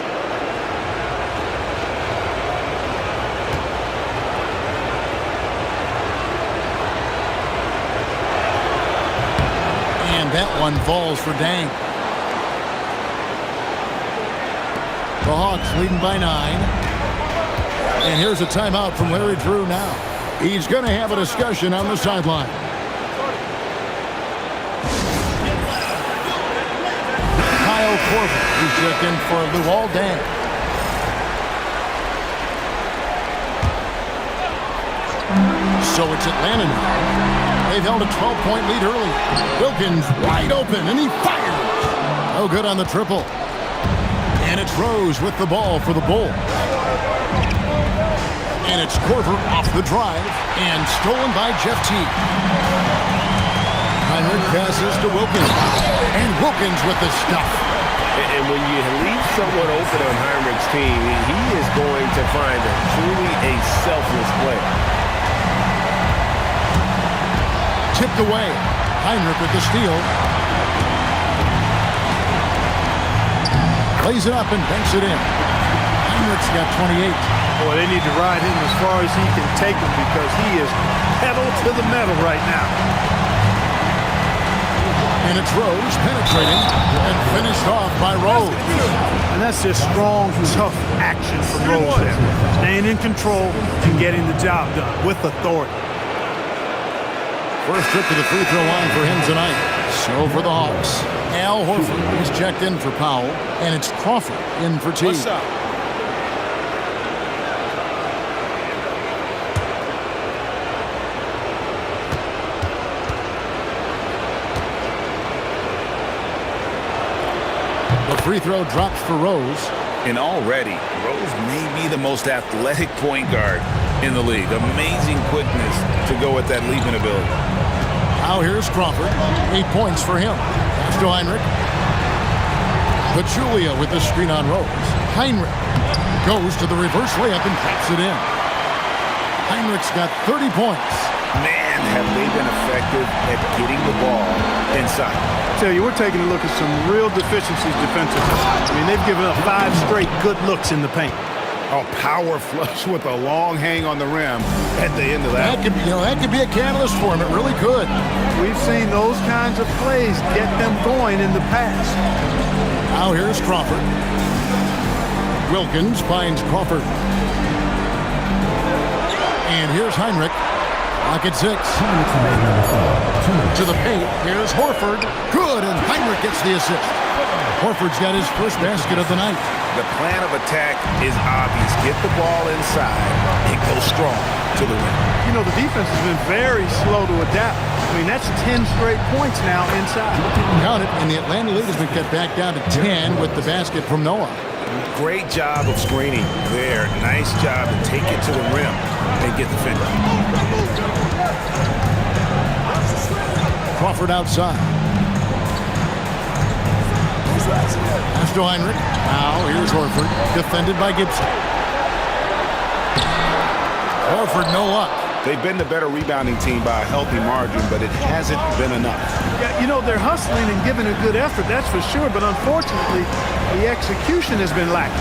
And that one falls for Deng. The Hawks leading by 9. And here's a timeout from Larry Drew now. He's going to have a discussion on the sideline. Kyle Korver, he's checked in for Luol Deng. So it's Atlanta now. They've held a 12-point lead early. Wilkins wide open, and he fires. No good on the triple. And it's Rose with the ball for the Bulls. And it's Korver off the drive and stolen by Jeff Teague. Heinrich passes to Wilkins. And Wilkins with the stuff. And when you leave someone open on Heinrich's team, he is going to find truly a selfless play. Tipped away. Heinrich with the steal. Plays it up and banks it in. Heinrich's got 28. Boy, they need to ride him as far as he can take him because he is pedal to the metal right now. And it's Rose penetrating and finished off by Rose. And that's just strong, tough action from Rose there. Staying in control and getting the job done with authority. First trip to the free throw line for him tonight. So for the Hawks. Al Horford, he's checked in for Powell. And it's Crawford in for Teague. What's up? The free throw drops for Rose. And already, Rose may be the most athletic point guard in the league. Amazing quickness to go with that leaping ability. Now here's Crawford. 8 points for him. Pass to Heinrich. Pachulia with the screen on Rose. Heinrich goes to the reverse layup and traps it in. Heinrich's got 30 points. Man, have they been effective at getting the ball inside. I tell you, we're taking a look at some real deficiencies defensively. I mean, they've given up 5 straight good looks in the paint. A power flush with a long hang on the rim at the end of that. That could be a catalyst for him. It really could. We've seen those kinds of plays get them going in the past. Now here's Crawford. Wilkins finds Crawford. And here's Heinrich. Lock at 6. To the paint. Here's Horford. Good, and Heinrich gets the assist. Horford's got his first basket of the night. The plan of attack is obvious. Get the ball inside and go strong to the rim. You know, the defense has been very slow to adapt. I mean, that's 10 straight points now inside. Count it, and the Atlanta lead has been cut back down to 10 with the basket from Noah. Great job of screening there. Nice job to take it to the rim and get the finish. Crawford outside. Pass to Heinrich. Now here's Horford, defended by Gibson. Horford, no luck. They've been the better rebounding team by a healthy margin, but it hasn't been enough. Yeah, you know, they're hustling and giving a good effort, that's for sure, but unfortunately, the execution has been lacking.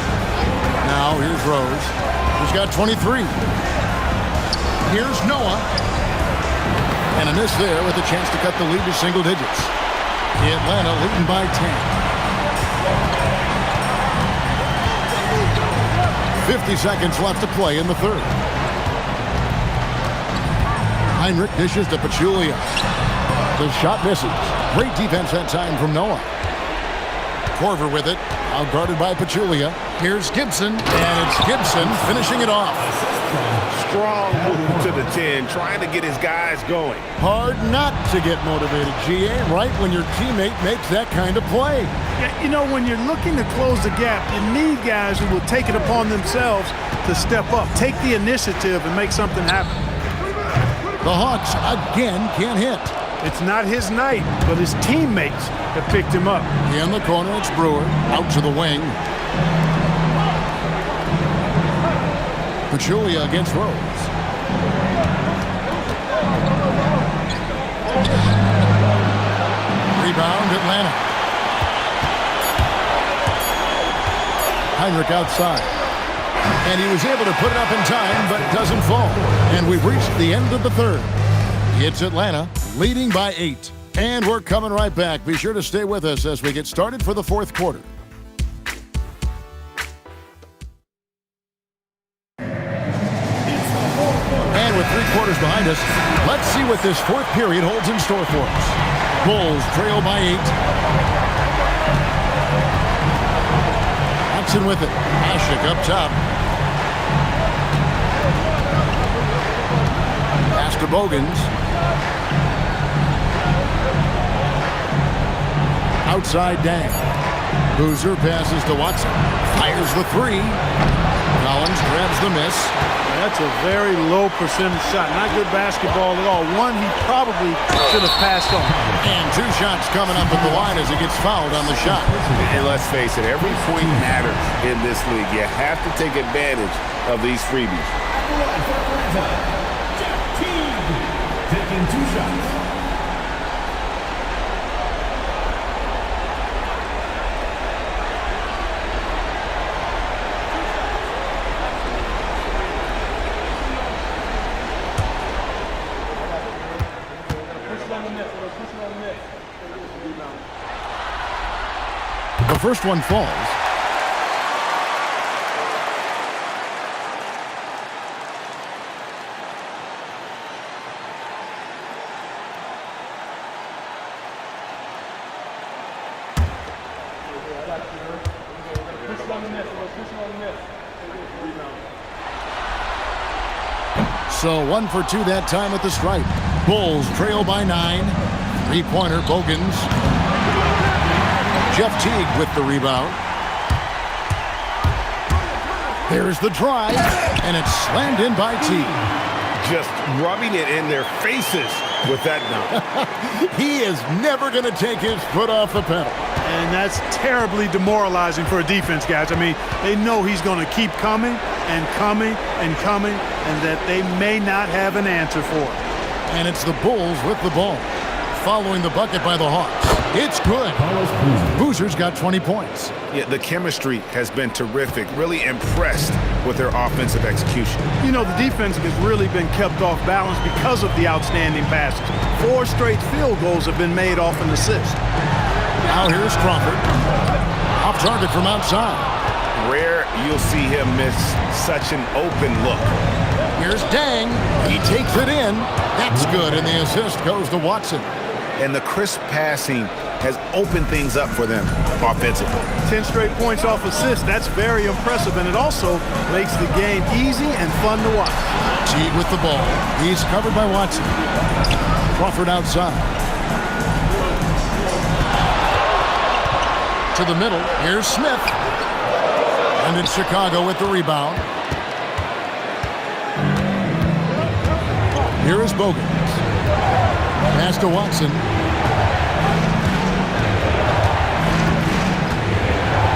Now here's Rose. He's got 23. Here's Noah. And a miss there with a chance to cut the lead to single digits. Atlanta leading by 10. 50 seconds left to play in the third. Heinrich dishes to Pachulia. The shot misses. Great defense that time from Noah. Corver with it. Out guarded by Pachulia. Here's Gibson. And it's Gibson finishing it off. Strong move to the 10, trying to get his guys going. Hard not to get motivated, GA, right when your teammate makes that kind of play. Yeah, you know, when you're looking to close the gap, you need guys who will take it upon themselves to step up, take the initiative, and make something happen. The Hawks again can't hit. It's not his night, but his teammates have picked him up. In the corner, it's Brewer. Out to the wing. Pachulia against Rose. Rebound, Atlanta. Heinrich outside. And he was able to put it up in time, but it doesn't fall. And we've reached the end of the third. It's Atlanta leading by 8. And we're coming right back. Be sure to stay with us as we get started for the fourth quarter. And with 3 quarters behind us, let's see what this fourth period holds in store for us. Bulls trail by 8. Watson with it. Ashik up top. Pass to Bogans. Outside Dang. Boozer passes to Watson. Fires the 3. Collins grabs the miss. That's a very low percentage shot. Not good basketball at all. One he probably should have passed on. And 2 shots coming up at the line as he gets fouled on the shot. And let's face it, every point matters in this league. You have to take advantage of these freebies. Taking 2 shots. The first one falls. So 1 for 2 that time at the stripe. Bulls trail by 9. 3-pointer Bogans. Jeff Teague with the rebound. There's the drive, and it's slammed in by Teague. Just rubbing it in their faces with that dunk. He is never going to take his foot off the pedal. And that's terribly demoralizing for a defense, guys. I mean, they know he's going to keep coming and coming and coming, and that they may not have an answer for it. And it's the Bulls with the ball. Following the bucket by the Hawks. It's good. Boozer's got 20 points. Yeah, the chemistry has been terrific. Really impressed with their offensive execution. You know, the defense has really been kept off balance because of the outstanding passes. 4 straight field goals have been made off an assist. Now here's Crawford. Off target from outside. Rare you'll see him miss such an open look. Here's Dang. He takes it in. That's good, and the assist goes to Watson. And the crisp passing has opened things up for them offensively. 10 straight points off assists. That's very impressive, and it also makes the game easy and fun to watch. Teague with the ball. He's covered by Watson. Crawford outside. To the middle. Here's Smith. And it's Chicago with the rebound. Here is Bogans. Pass to Watson.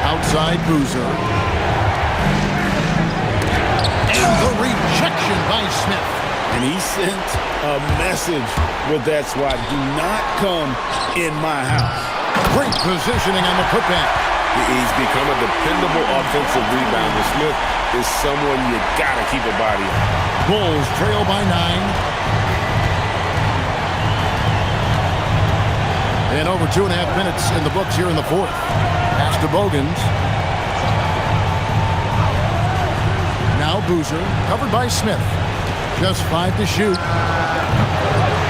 Outside Boozer. And the rejection by Smith. And he sent a message with that swat. Do not come in my house. Great positioning on the putback. He's become a dependable offensive rebounder. Smith is someone you got to keep a body on. Bulls trail by 9. And over 2.5 minutes in the books here in the fourth. Pass to Bogans. Now Boozer, covered by Smith. Just 5 to shoot.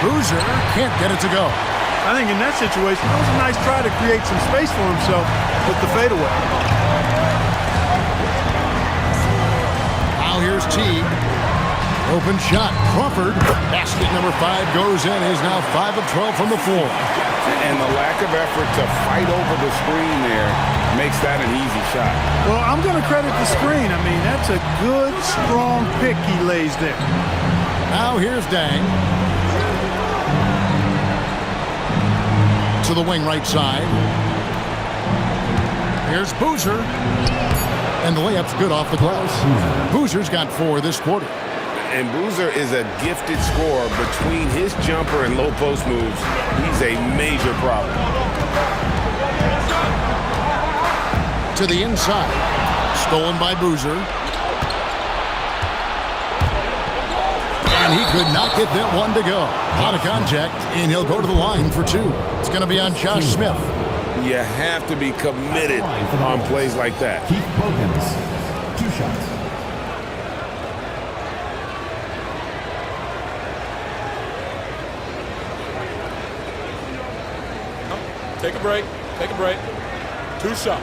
Boozer can't get it to go. I think in that situation, it was a nice try to create some space for himself with the fadeaway. Now here's Teague. Open shot. Crawford. Basket number 5 goes in. He's now 5 of 12 from the floor. And the lack of effort to fight over the screen there makes that an easy shot. Well, I'm going to credit the screen. I mean, that's a good, strong pick he lays there. Now here's Dang. To the wing right side. Here's Boozer. And the layup's good off the glass. Boozer's got 4 this quarter. And Boozer is a gifted scorer. Between his jumper and low post moves, he's a major problem. To the inside. Stolen by Boozer. And he could not get that one to go. Out of contact, and he'll go to the line for 2. It's going to be on Josh Smith. You have to be committed on plays like that. Keith Bogans, 2 shots. Take a break. Take a break. 2 shots.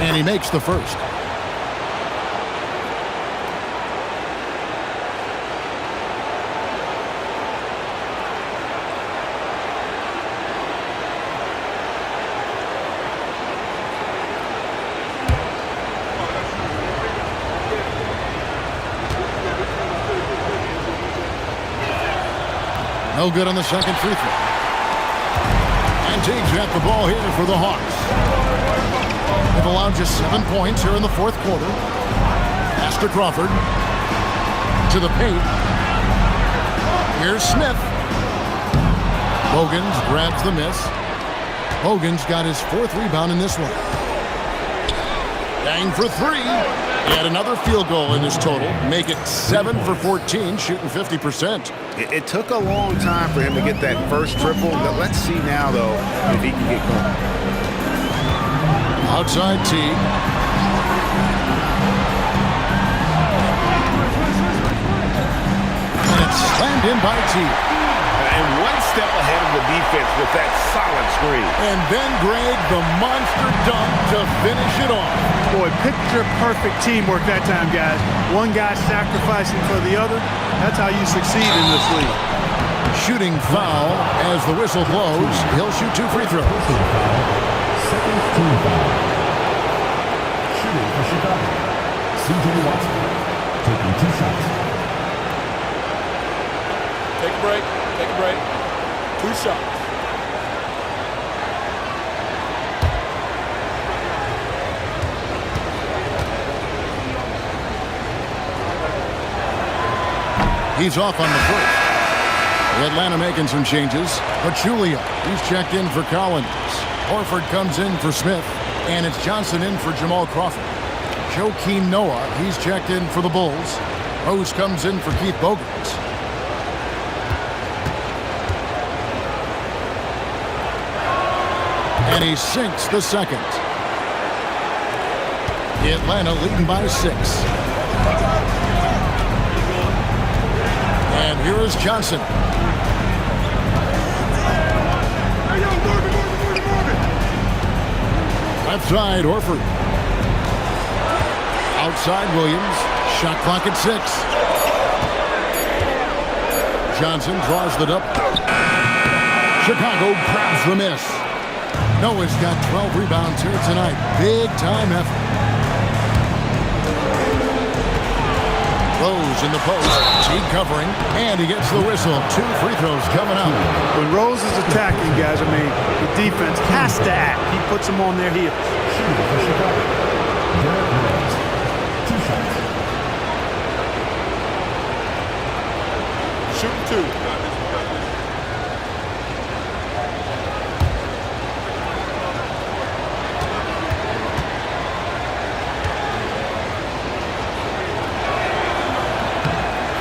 And he makes the first. No good on the second free throw. And Teague's got the ball here for the Hawks. They've allowed just 7 points here in the fourth quarter. Pass to Crawford. To the paint. Here's Smith. Bogans grabs the miss. Bogans got his 4th rebound in this one. Dang for 3. Yet another field goal in this total. Make it 7 for 14, shooting 50%. It took a long time for him to get that first triple. But let's see now, though, if he can get going. Outside Teague. And it's slammed in by Teague. And one step ahead of the defense with that solid screen. And then Greg, the monster dunk to finish it off. Boy, picture-perfect teamwork that time, guys. One guy sacrificing for the other. That's how you succeed in this league. Shooting foul as the whistle blows. He'll shoot 2 free throws. Second team foul. Shooting for Chicago, C.J. Watson, taking 2 shots. Take a break. Take a break. 2 shots. He's off on the first. Atlanta making some changes. Pachulia, he's checked in for Collins. Horford comes in for Smith. And it's Johnson in for Jamal Crawford. Joakim Noah, he's checked in for the Bulls. Rose comes in for Keith Bogans. And he sinks the second. Atlanta leading by 6. And here is Johnson. Left side, Horford. Outside, Williams. Shot clock at 6. Johnson draws the double. Chicago grabs the miss. Noah's got 12 rebounds here tonight. Big time effort. Rose in the post. Teague covering. And he gets the whistle. 2 free throws coming out. When Rose is attacking, guys, I mean, the defense has to act. He puts them on their heels. Shooting for Chicago, Derrick Rose, 2 shots. Shooting 2.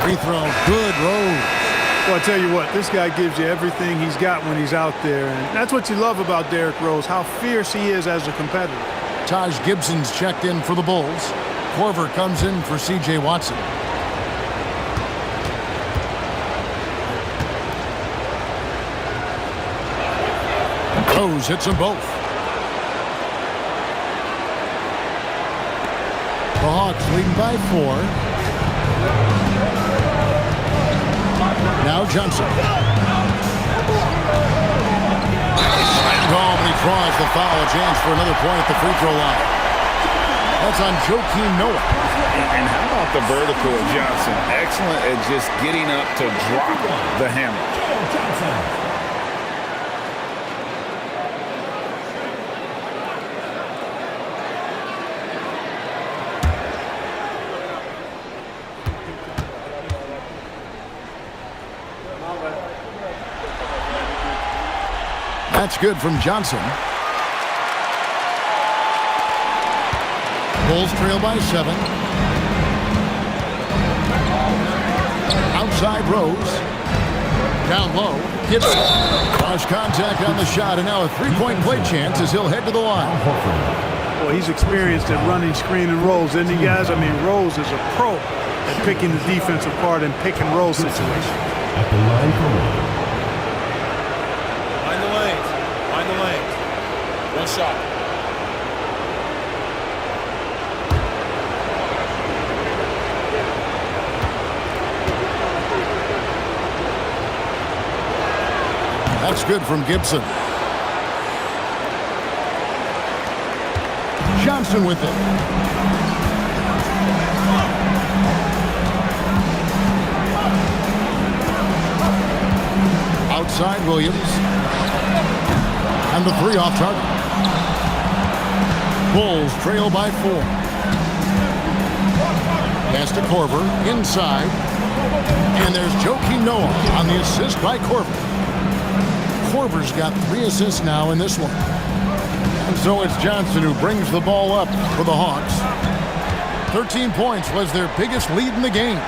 Free throw, good. Rose. Well, I tell you what, this guy gives you everything he's got when he's out there. And that's what you love about Derrick Rose, how fierce he is as a competitor. Taj Gibson's checked in for the Bulls. Korver comes in for C.J. Watson. Rose hits them both. The Hawks leading by 4. Now Johnson. Ball, and he draws the foul. A chance for another point at the free throw line. That's on Joakim Noah. And how about the vertical of Johnson? Excellent at just getting up to drop the hammer. That's good from Johnson. Bulls trail by 7. Outside Rose. Down low. Gibson. Cross contact on the shot, and now a three-point play chance as he'll head to the line. Well, he's experienced at running screen and rolls, isn't he, guys? I mean, Rose is a pro at picking the defense apart and pick and roll situations. At the line for one. Find the lanes. Find the lanes. One shot. That's good from Gibson. Johnson with it. Outside Williams. And the 3 off target. Bulls trail by 4. Pass to Korver. Inside. And there's Joakim Noah on the assist by Korver. Korver's got 3 assists now in this one. And so it's Johnson who brings the ball up for the Hawks. 13 points was their biggest lead in the game.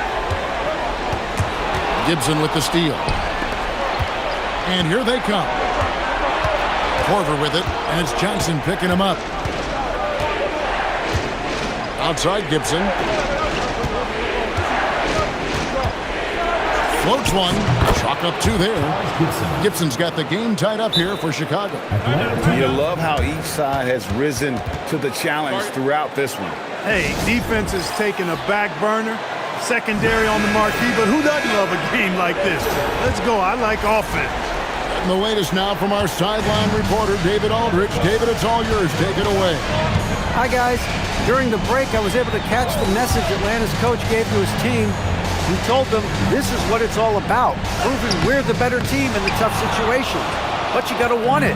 Gibson with the steal. And here they come. Korver with it, and it's Johnson picking him up. Outside Gibson. Floats one. Chalk up 2 there. Gibson's got the game tied up here for Chicago. You love how each side has risen to the challenge throughout this one. Hey, defense is taking a back burner, secondary on the marquee, but who doesn't love a game like this? Let's go. I like offense. And the latest now from our sideline reporter, David Aldridge. David, it's all yours. Take it away. Hi, guys. During the break, I was able to catch the message Atlanta's coach gave to his team. He told them this is what it's all about, proving we're the better team in the tough situations. But you got to want it.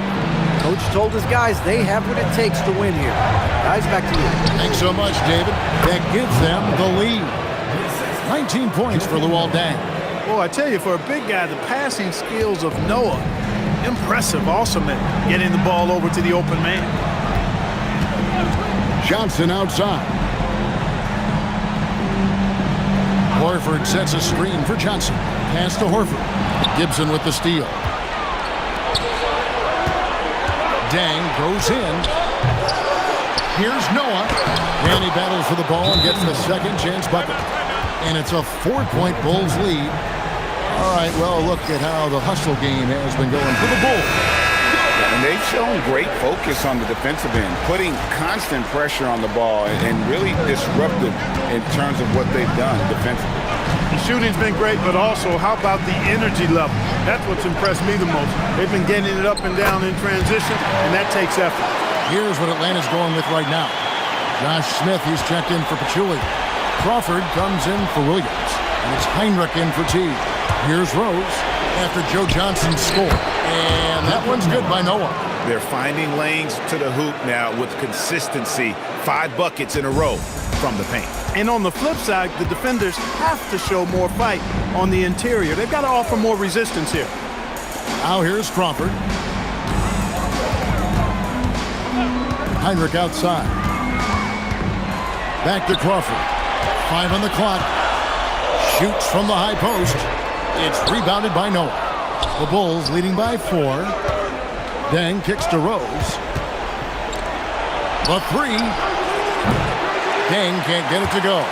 Coach told his guys they have what it takes to win here. Guys, back to you. Thanks so much, David. That gives them the lead. 19 points for Luol Deng. Well, I tell you, for a big guy, the passing skills of Noah, impressive. Awesome at getting the ball over to the open man. Johnson outside. Horford sets a screen for Johnson. Pass to Horford. Gibson with the steal. Deng goes in. Here's Noah. And he battles for the ball and gets the second chance bucket. And it's a 4-point Bulls lead. All right, well, look at how the hustle game has been going for the Bulls. And they've shown great focus on the defensive end, putting constant pressure on the ball and really disruptive in terms of what they've done defensively. The shooting's been great, but also how about the energy level? That's what's impressed me the most. They've been getting it up and down in transition, and that takes effort. Here's what Atlanta's going with right now. Josh Smith, he's checked in for Pachulia. Crawford comes in for Williams. And it's Heinrich in for T. Here's Rose after Joe Johnson scored. And that one's good by Noah. They're finding lanes to the hoop now with consistency. 5 buckets in a row from the paint. And on the flip side, the defenders have to show more fight on the interior. They've got to offer more resistance here. Now here's Crawford. Heinrich outside. Back to Crawford. 5 on the clock. Shoots from the high post. It's rebounded by Noah. The Bulls leading by 4. Deng kicks to Rose. The 3. Deng can't get it to go.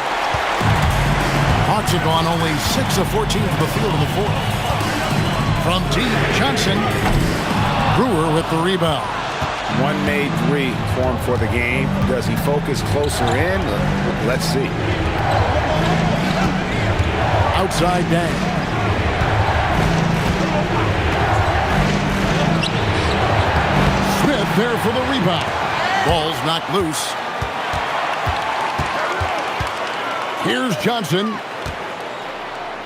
Hawks have gone only 6 of 14 to the field in the fourth. From deep, Johnson. Brewer with the rebound. One made 3 formed for the game. Does he focus closer in? Let's see. Outside Deng. Smith there for the rebound. Ball's knocked loose. Here's Johnson.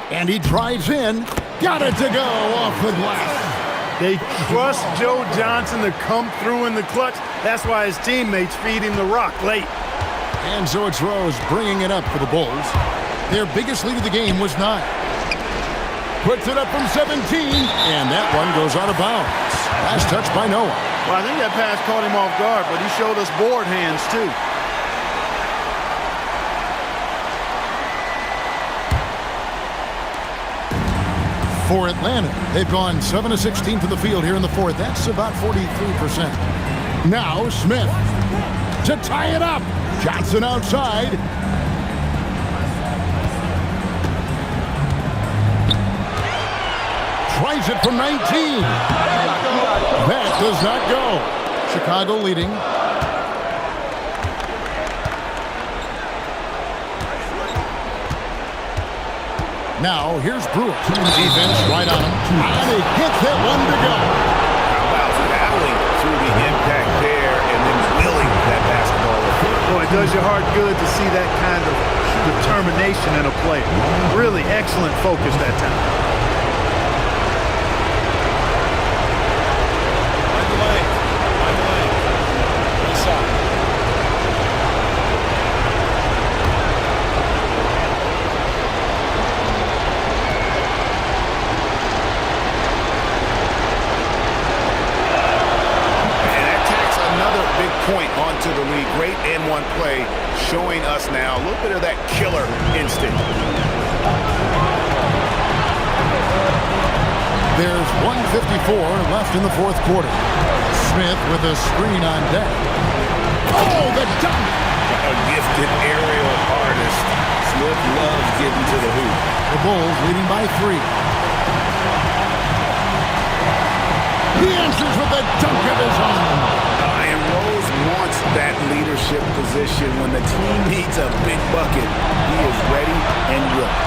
And he drives in. Got it to go off the glass. They trust Joe Johnson to come through in the clutch. That's why his teammates feed him the rock late. And so it's Rose bringing it up for the Bulls. Their biggest lead of the game was 9. Puts it up from 17, and that one goes out of bounds. Last touch by Noah. Well, I think that pass caught him off guard, but he showed us board hands, too. For Atlanta, they've gone 7 of 16 to the field here in the fourth. That's about 43%. Now Smith to tie it up. Johnson outside. Tries it from 19. That does not go. Chicago leading. Now here's Brewer. Defense right on him. And he hits that one to go. How about battling through the impact there and then willing that basketball? Boy, it does your heart good to see that kind of determination in a player. Really excellent focus that time. Find the lane. Find the lane. Inside. Point onto the lead. Great N1 play, showing us now a little bit of that killer instinct. There's 1:54 left in the fourth quarter. Smith with a screen on deck. Oh, the dunk! A gifted aerial artist. Smith loves getting to the hoop. The Bulls leading by 3. He answers with a dunk of his own. And Rose wants that leadership position. When the team needs a big bucket, he is ready and willing.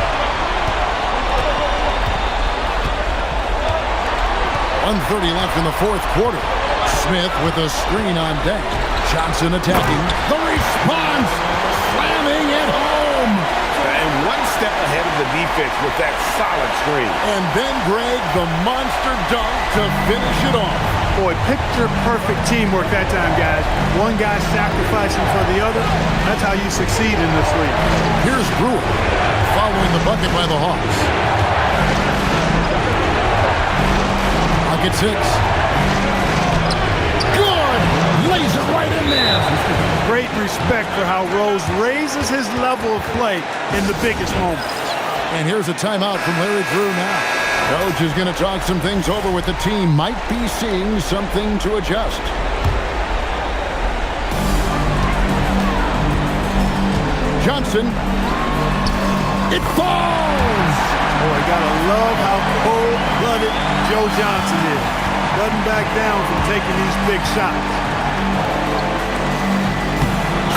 1:30 left in the fourth quarter. Smith with a screen on deck. Johnson attacking. The response! Slamming it home! And one step ahead of the defense with that solid screen. And then Greg, the monster dunk to finish it off. Boy, picture-perfect teamwork that time, guys. One guy sacrificing for the other. That's how you succeed in this league. Here's Brewer following the bucket by the Hawks. Bucket 6. Good! Lays it right in there. Great respect for how Rose raises his level of play in the biggest moments. And here's a timeout from Larry Drew now. Coach is going to talk some things over with the team. Might be seeing something to adjust. Johnson. It falls! Boy, gotta love how cold-blooded Joe Johnson is. Doesn't back down from taking these big shots.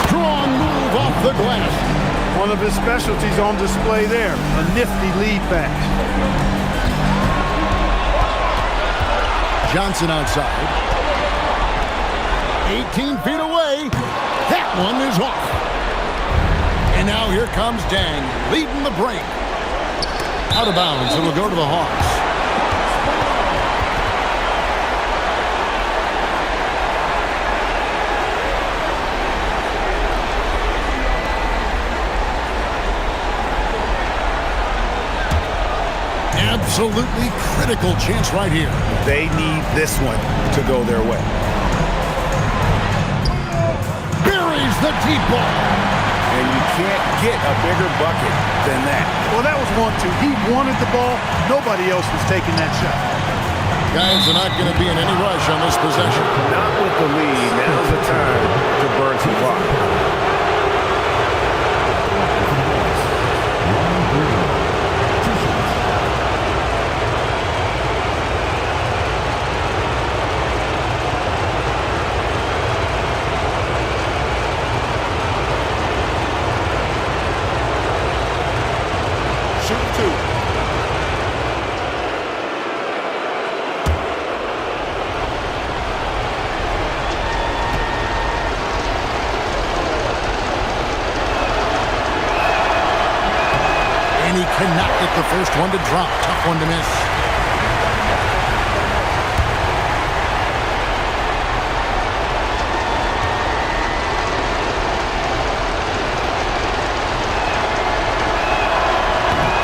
Strong move off the glass. One of his specialties on display there. A nifty lead pass. Johnson outside. 18 feet away. That one is off. And now here comes Deng, leading the break. Out of bounds. It'll go to the Hawks. Absolutely critical chance right here. They need this one to go their way. Buries the deep ball. and you can't get a bigger bucket than that. Well, that was 1-2. He wanted the ball. Nobody else was taking that shot. Guys are not going to be in any rush on this possession. Not with the lead. Now's the time to burn some clock. Shoot 2. And he cannot get the first one to drop. Tough one to miss.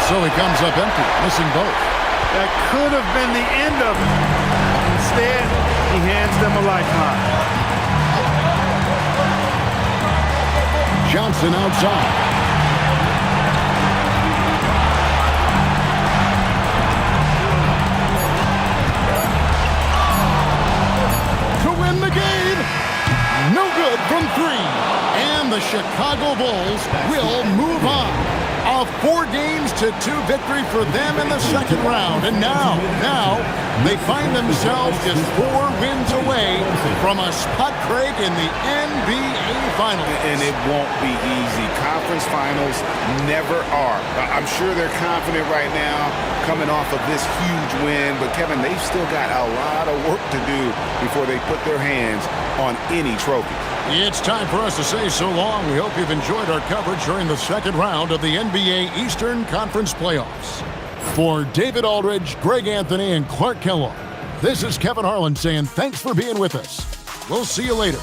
So he comes up empty, missing both. That could have been the end of it. Instead, he hands them a lifeline. Johnson outside. To win the game. No good from 3. And the Chicago Bulls will move on. A 4-2 victory for them in the second round. And now they find themselves just 4 wins away from a spot, Craig, in the NBA Finals. And it won't be easy. Conference finals never are. I'm sure they're confident right now coming off of this huge win. But, Kevin, they've still got a lot of work to do before they put their hands on any trophy. It's time for us to say so long. We hope you've enjoyed our coverage during the second round of the NBA Eastern Conference Playoffs. For David Aldridge, Greg Anthony, and Clark Kellogg, this is Kevin Harlan saying thanks for being with us. We'll see you later.